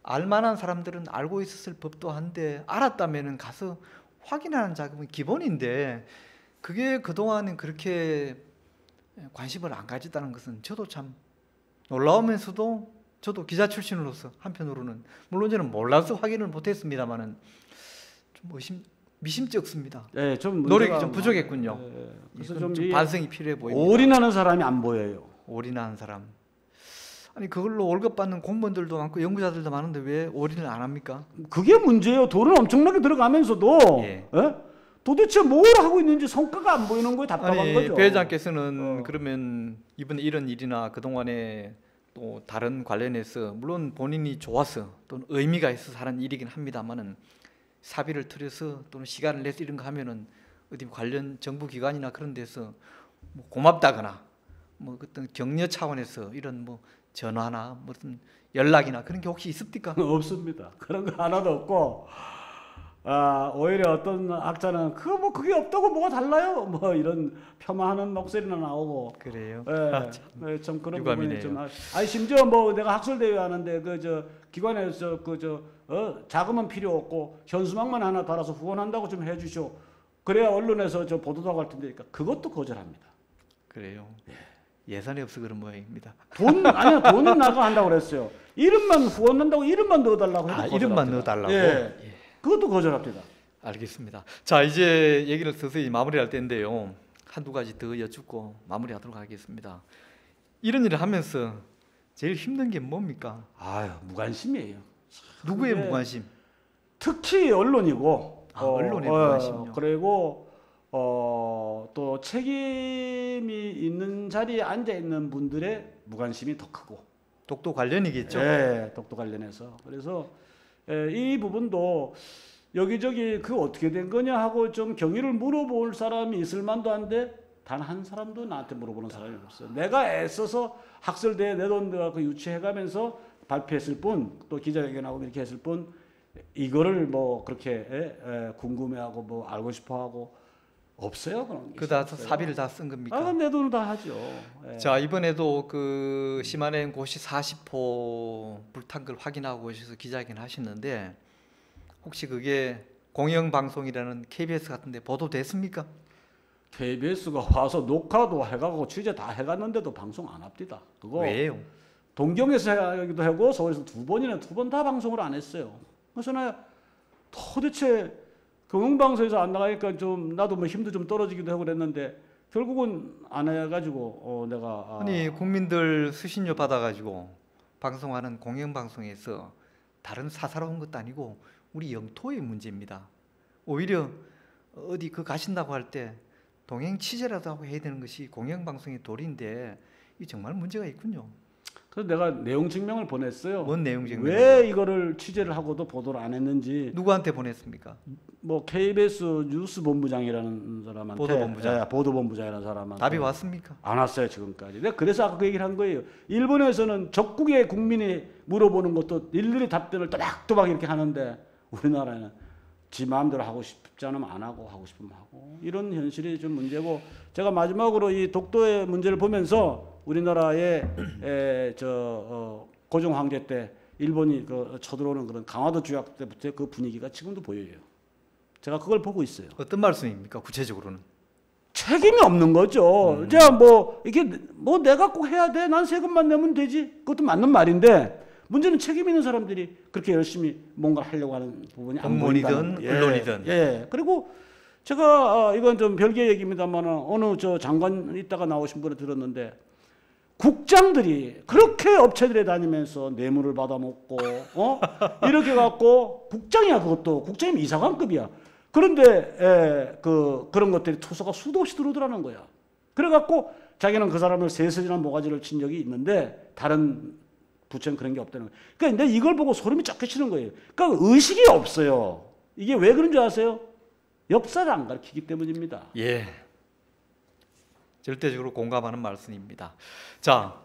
알만한 사람들은 알고 있었을 법도 한데 알았다면은 가서 확인하는 작업은 기본인데 그게 그동안은 그렇게 관심을 안 가졌다는 것은 저도 참 놀라우면서도 저도 기자 출신으로서 한편으로는 물론 저는 몰라서 확인을 못했습니다만은 좀 미심쩍습니다. 네, 좀 노력이 좀 부족했군요. 그래서 좀 좀 반성이 필요해 보입니다. 올인하는 사람이 안 보여요. 올인하는 사람. 아니 그걸로 월급 받는 공무원들도 많고 연구자들도 많은데 왜 올인을 안 합니까? 그게 문제예요. 돈은 엄청나게 들어가면서도 예. 예? 도대체 뭘 하고 있는지 성과가 안 보이는 거에 답답한 아니 거죠. 배 회장께서는 그러면 이번 이런 일이나 그동안에 또 다른 관련해서 물론 본인이 좋아서 또는 의미가 있어서 하는 일이긴 합니다만은 사비를 들여서 또는 시간을 내서 이런 거 하면은 어디 관련 정부 기관이나 그런 데서 뭐 고맙다거나 뭐 어떤 격려 차원에서 이런 뭐 전화나 무슨 연락이나 그런 게 혹시 있습니까? 없습니다. 그런 거 하나도 없고 오히려 어떤 학자는 그게 없다고 뭐가 달라요? 뭐 이런 폄하하는 목소리나 나오고 그래요. 예, 좀 그런 유감이네요. 부분이 좀 아니 심지어 뭐 내가 학술 대회 하는데 기관에서 자금은 필요 없고 현수막만 하나 달아서 후원한다고 좀 해주시오. 그래야 언론에서 저 보도도 하고 할 텐데 그것도 거절합니다. 그래요. 예산이 없어 그런 모양입니다. 돈은 나가 한다고 그랬어요. 이름만 후원한다고 이름만 넣어달라고 해도 이름만 거절합니다. 넣어달라고. 예. 그것도 거절합니다. 알겠습니다. 자 이제 얘기를 서서히 마무리할 때인데요. 한두 가지 더 여쭙고 마무리하도록 하겠습니다. 이런 일을 하면서 제일 힘든 게 뭡니까? 무관심이에요. 누구의 그게 무관심? 특히 언론이고 언론의 무관심요. 그리고 또 책임이 있는 자리에 앉아 있는 분들의 무관심이 더 크고 독도 관련이겠죠. 네, 독도 관련해서 그래서 이 부분도 여기저기 어떻게 된 거냐 하고 좀 경위를 물어볼 사람이 있을 만도 한데 단 한 사람도 나한테 물어보는 사람이 없어요. 내가 애써서 학술대에 내 돈 들어가고 유치해가면서 발표했을 뿐 또 기자회견하고 이렇게 했을 뿐 이거를 뭐 그렇게 궁금해하고 뭐 알고 싶어하고 없어요. 그런 게. 그다 사비를 다 쓴 겁니까? 내 돈을 다 하죠. 자 이번에도 그 심한행 고시 40호 불탄 걸 확인하고 오셔서 기자회견 하셨는데 혹시 그게 공영방송이라는 KBS 같은데 보도됐습니까? KBS가 와서 녹화도 해가고 취재 다 해갔는데도 방송 안 합니다. 그거 왜요? 동경에서 하기도 하고 서울에서 두 번 다 방송을 안 했어요. 그래서 나 도대체 공영방송에서 안 나가니까 좀 나도 뭐 힘도 좀 떨어지기도 하고 그랬는데 결국은 안 해가지고 내가 아니 국민들 수신료 받아가지고 방송하는 공영방송에서 다른 사사로운 것도 아니고 우리 영토의 문제입니다. 오히려 어디 가신다고 할 때 동행 취재라도 하고 해야 되는 것이 공영방송의 도리인데 이 정말 문제가 있군요. 그래서 내가 내용 증명을 보냈어요. 뭔 내용 증명? 왜 이거를 취재를 하고도 보도를 안 했는지. 누구한테 보냈습니까? 뭐 KBS 뉴스 본부장이라는 사람한테 보도본부장. 보도본부장이라는 사람한테 답이 왔습니까? 안 왔어요 지금까지. 내가 그래서 아까 그 얘기를 한 거예요. 일본에서는 적국의 국민이 물어보는 것도 일일이 답변을 또박또박 이렇게 하는데 우리나라는 지 마음대로 하고 싶지 않으면 안 하고 하고 싶으면 하고 이런 현실이 좀 문제고 제가 마지막으로 이 독도의 문제를 보면서 우리나라의 고종 황제 때 일본이 쳐들어오는 그런 강화도 조약 때부터 그 분위기가 지금도 보여요. 제가 그걸 보고 있어요. 어떤 말씀입니까? 구체적으로는? 책임이 없는 거죠. 제가 뭐 이게 뭐 내가 꼭 해야 돼. 난 세금만 내면 되지. 그것도 맞는 말인데 문제는 책임 있는 사람들이 그렇게 열심히 뭔가를 하려고 하는 부분이 안 보인다는 공무원이든 거예요. 언론이든. 예. 그리고 제가 이건 좀 별개 얘기입니다만 어느 장관 있다가 나오신 분을 들었는데 국장들이 그렇게 업체들에 다니면서 뇌물을 받아먹고 이렇게 갖고 국장이야 그것도 국장이면 이사관급이야. 그런데 그런 것들이 투서가 수도 없이 들어오더라는 거야. 그래갖고 자기는 그 사람을 세습이나 모가지를 친 적이 있는데 다른 부처는 그런 게 없다는 거예요. 그러니까 근데 이걸 보고 소름이 쫙 끼치는 거예요. 그러니까 의식이 없어요. 이게 왜 그런 줄 아세요? 역사를 안 가르치기 때문입니다. 예. 절대적으로 공감하는 말씀입니다. 자,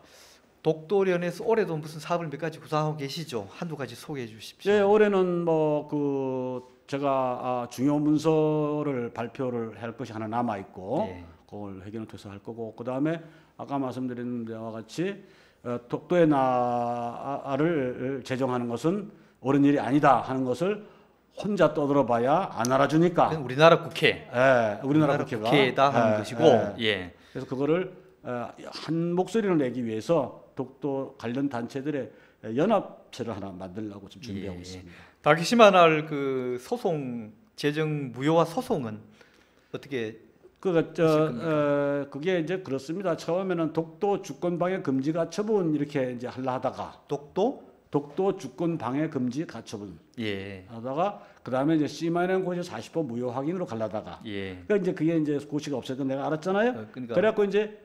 독도련에서 올해도 무슨 사업을 몇 가지 구상하고 계시죠? 한두 가지 소개해 주십시오. 예, 올해는 제가 중요 문서를 발표를 할 것이 하나 남아 있고 예. 그걸 회견을 통해서 할 거고 그 다음에 아까 말씀드린 데와 같이 독도의 나라를 제정하는 것은 옳은 일이 아니다 하는 것을 혼자 떠들어봐야 안 알아주니까. 그건 우리나라 국회. 우리나라 국회가 국회에다 하는 것이고. 예. 그래서 그거를 한 목소리를 내기 위해서 독도 관련 단체들의 연합체를 하나 만들려고 지금 준비하고 있습니다. 다케시마 날 그 소송 재정 무효화 소송은 어떻게 그게 이제 그렇습니다. 처음에는 독도 주권 방해 금지 가처분 이렇게 이제 하려 하다가 독도 주권 방해 금지 가처분 예. 하다가 그다음에 이제 C-고시 40% 무효 확인으로 가려다가 예. 그러니까 이제 그게 이제 고시가 없어졌던 내가 알았잖아요. 그러니까 그래갖고 이제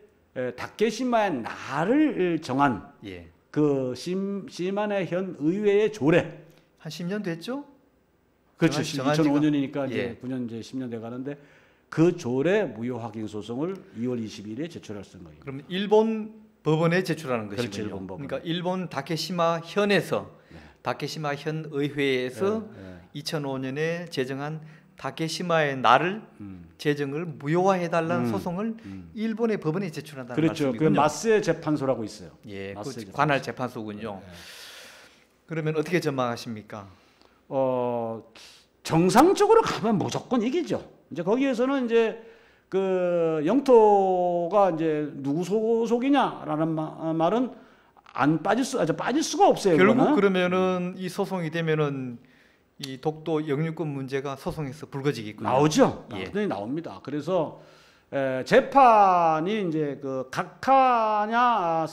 다케시마의 날을 정한 예. 그 시마네 현 의회의 조례. 한 10년 됐죠? 그렇죠. 정한 2005년이니까 예. 이제 9년 이제 10년 돼 가는데 그 조례 무효 확인 소송을 2월 22일에 제출했던 거예요. 그럼 일본 법원에 제출하는 그렇죠, 것이군요. 일본 법원. 그러니까 일본 다케시마 현에서 다케시마 현 의회에서 2005년에 제정한 다케시마의 날을 제정을 무효화해 달라는 소송을 일본의 법원에 제출한다는 그렇죠. 말씀이군요. 그 마스의 재판소라고 있어요. 예, 마스의 그 재판소. 관할 재판소군요. 그러면 어떻게 전망하십니까? 정상적으로 가면 무조건 이기죠. 이제 거기에서는 이제 그 영토가 이제 누구 소속이냐라는 말은 빠질 수가 없어요. 결국 그거는. 그러면은 이 소송이 되면은 이 독도 영유권 문제가 소송에서 불거지겠군요. 나오죠. 예. 당연히 나옵니다. 그래서 재판이 이제 그 각하냐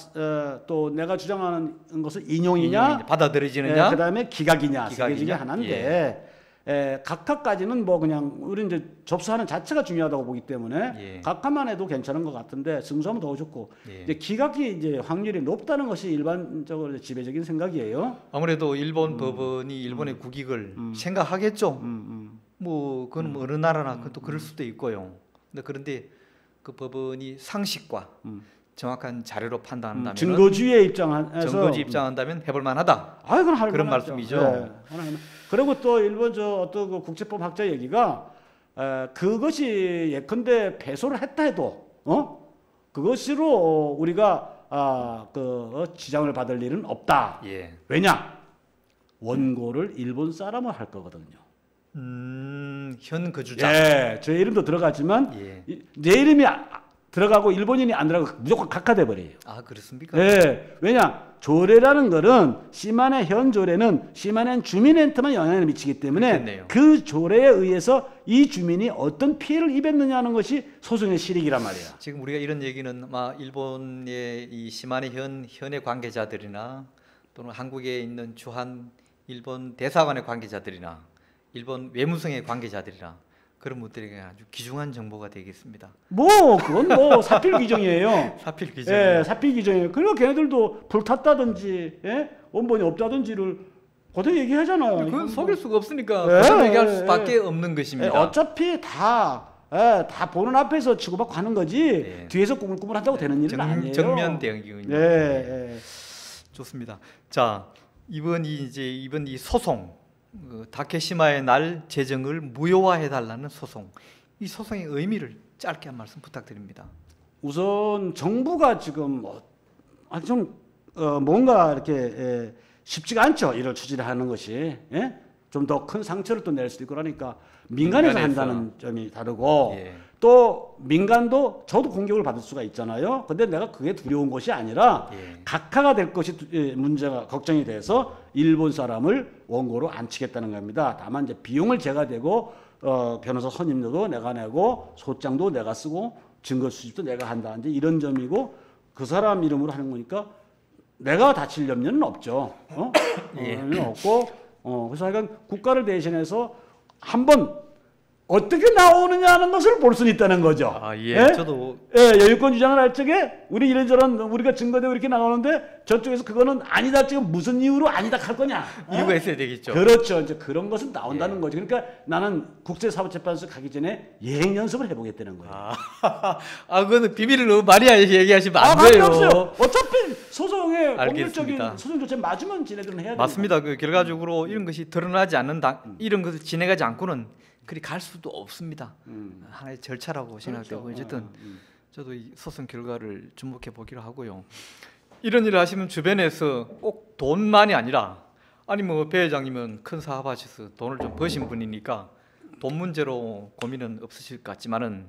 또 내가 주장하는 것을 인용이냐 받아들여지느냐 그다음에 기각이냐 세 개 중에 기각이냐? 하나인데 각하까지는 뭐 그냥 우리 이제 접수하는 자체가 중요하다고 보기 때문에 예. 각하만 해도 괜찮은 것 같은데 승소하면 더 좋고 예. 이제 기각이 이제 확률이 높다는 것이 일반적으로 지배적인 생각이에요. 아무래도 일본 법원이 일본의 국익을 생각하겠죠. 뭐 그건 뭐 어느 나라나 또 그럴 수도 있고요. 그런데 그 법원이 상식과 정확한 자료로 판단한다면 증거주의의 입장에서 증거주의 입장한다면 해볼 만하다. 그건 그런 만하죠. 말씀이죠. 네. 그리고 또 일본 어떤 그 국제법 학자 얘기가 그것이 예컨대 패소를 했다 해도 그것으로 우리가 지장을 받을 일은 없다. 예. 왜냐? 원고를 일본 사람을 할 거거든요. 현 거주자. 예, 제 이름도 들어가지만 예. 내 이름이 들어가고 일본인이 안 들어가고 무조건 각하돼 버려요. 아 그렇습니까? 예, 왜냐? 조례라는 것은 시마네 현 조례는 시마네 주민한테만 영향을 미치기 때문에 그렇겠네요. 그 조례에 의해서 이 주민이 어떤 피해를 입었느냐는 것이 소송의 실익이란 말이에요. 지금 우리가 이런 얘기는 아마 일본의 이 시마네 현의 관계자들이나 또는 한국에 있는 주한 일본 대사관의 관계자들이나 일본 외무성의 관계자들이나 그런 분들에게 아주 귀중한 정보가 되겠습니다. 그건 뭐 사필 규정이에요. 사필 규정. 예, 사필 규정이에요. 그리고 걔네들도 불탔다든지 원본이 없다든지를 그대로 얘기하잖아요. 그건 속일 수가 없으니까 예, 그대로 얘기할 예, 수밖에 없는 것입니다. 어차피 다 보는 앞에서 치고받고 하는 거지 뒤에서 꾸물꾸물한다고 되는 일은 아니에요. 정면 대응이군요. 예. 좋습니다. 자 이번 이 소송 다케시마의 날 제정을 무효화해 달라는 소송. 이 소송의 의미를 짧게 한 말씀 부탁드립니다. 우선 정부가 지금 좀 뭔가 이렇게 쉽지가 않죠. 이를 추진하는 것이 좀 더 큰 상처를 또 낼 수도 있고 그러니까 민간에서 한다는 점이 다르고 또 민간도 저도 공격을 받을 수가 있잖아요. 근데 내가 그게 두려운 것이 아니라 각하가 될 것이 문제가 걱정이 돼서 일본 사람을 원고로 안 치겠다는 겁니다. 다만 이제 비용을 제가 대고 변호사 선임료도 내가 내고 소장도 내가 쓰고 증거 수집도 내가 한다. 이제 이런 점이고 그 사람 이름으로 하는 거니까 내가 다칠 염려는 없죠. 없고 그래서 하여간 국가를 대신해서 한번 어떻게 나오느냐 하는 것을 볼 수는 있다는 거죠. 저도 여유권 주장을 할 적에 우리 이런저런 우리가 증거되고 이렇게 나오는데 저쪽에서 그거는 아니다. 지금 무슨 이유로 아니다 할 거냐? 이유가 있어야 되겠죠. 그렇죠. 이제 그런 것은 나온다는 거죠. 그러니까 나는 국제사법재판소 가기 전에 예행 연습을 해보겠다는 거예요. 그거는 비밀을 너무 많이 얘기하시면 안 돼요. 없어요. 어차피 소송의 법률적인 알겠습니다. 소송 조치 맞으면 지네들은 해야 돼요. 맞습니다. 그 결과적으로 이런 것이 드러나지 않는 이런 것을 진행하지 않고는 그리 갈 수도 없습니다. 하나의 절차라고 생각되고 어쨌든 저도 이 소송 결과를 주목해 보기로 하고요. 이런 일을 하시면 주변에서 꼭 돈만이 아니라 아니 뭐 배 회장님은 큰 사업하셔서 돈을 좀 버신 분이니까 돈 문제로 고민은 없으실 것 같지만은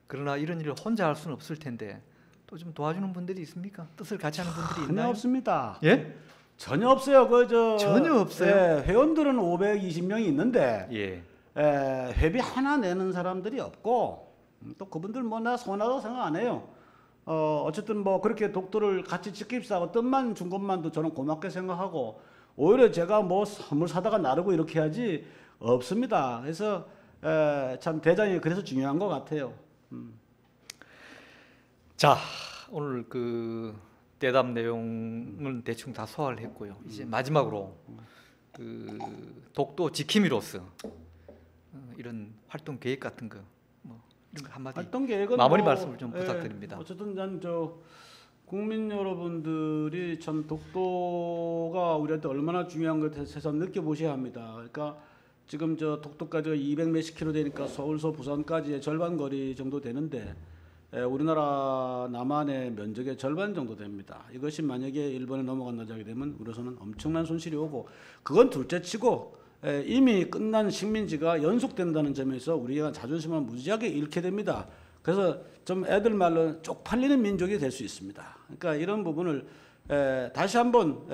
그러나 이런 일을 혼자 할 수는 없을 텐데 또 좀 도와주는 분들이 있습니까? 뜻을 같이 하는 분들이 전혀 있나요? 없습니다. 예? 전혀 없어요. 전혀 없어요? 회원들은 520명이 있는데 예. 회비 하나 내는 사람들이 없고 또 그분들 뭐 나 선하다고 생각 안 해요. 어쨌든 뭐 그렇게 독도를 같이 지킵시다. 뜻만 준 것만도 저는 고맙게 생각하고 오히려 제가 뭐 선물 사다가 나르고 이렇게 하지 없습니다. 그래서 참 대장이 그래서 중요한 것 같아요. 자, 오늘 그 대담 내용은 대충 다 소화를 했고요. 이제 마지막으로 그 독도 지킴이로서 이런 활동 계획 같은 거 뭐 이런 거 한마디 활동 계획은 마무리 뭐, 말씀을 좀 부탁드립니다. 어쨌든 난 국민 여러분들이 참 독도가 우리한테 얼마나 중요한 것에 새삼 느껴보셔야 합니다. 그러니까 지금 독도까지가 200 몇십 킬로 되니까 서울서 부산까지의 절반 거리 정도 되는데 우리나라 남한의 면적의 절반 정도 됩니다. 이것이 만약에 일본에 넘어간다고 되면 우리로서는 엄청난 손실이 오고 그건 둘째치고 이미 끝난 식민지가 연속된다는 점에서 우리가 자존심을 무지하게 잃게 됩니다. 그래서 좀 애들 말로 쪽팔리는 민족이 될 수 있습니다. 그러니까 이런 부분을 다시 한번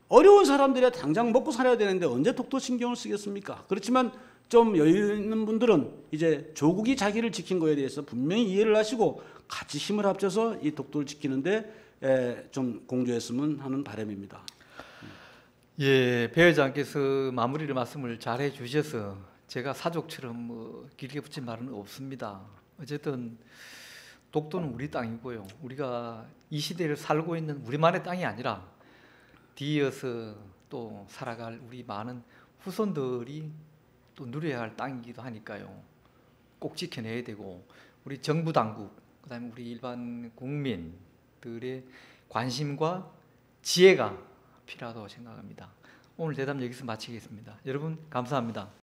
어려운 사람들이 당장 먹고 살아야 되는데 언제 독도 신경을 쓰겠습니까? 그렇지만 좀 여유 있는 분들은 이제 조국이 자기를 지킨 거에 대해서 분명히 이해를 하시고 같이 힘을 합쳐서 이 독도를 지키는데 좀 공조했으면 하는 바람입니다. 예, 배 회장께서 마무리를 말씀을 잘 해주셔서 제가 사족처럼 뭐 길게 붙인 말은 없습니다. 어쨌든 독도는 우리 땅이고요. 우리가 이 시대를 살고 있는 우리만의 땅이 아니라 뒤이어서 또 살아갈 우리 많은 후손들이 또 누려야 할 땅이기도 하니까요. 꼭 지켜내야 되고 우리 정부 당국, 그다음에 우리 일반 국민들의 관심과 지혜가 필요하다고 생각합니다. 오늘 대담 여기서 마치겠습니다. 여러분 감사합니다.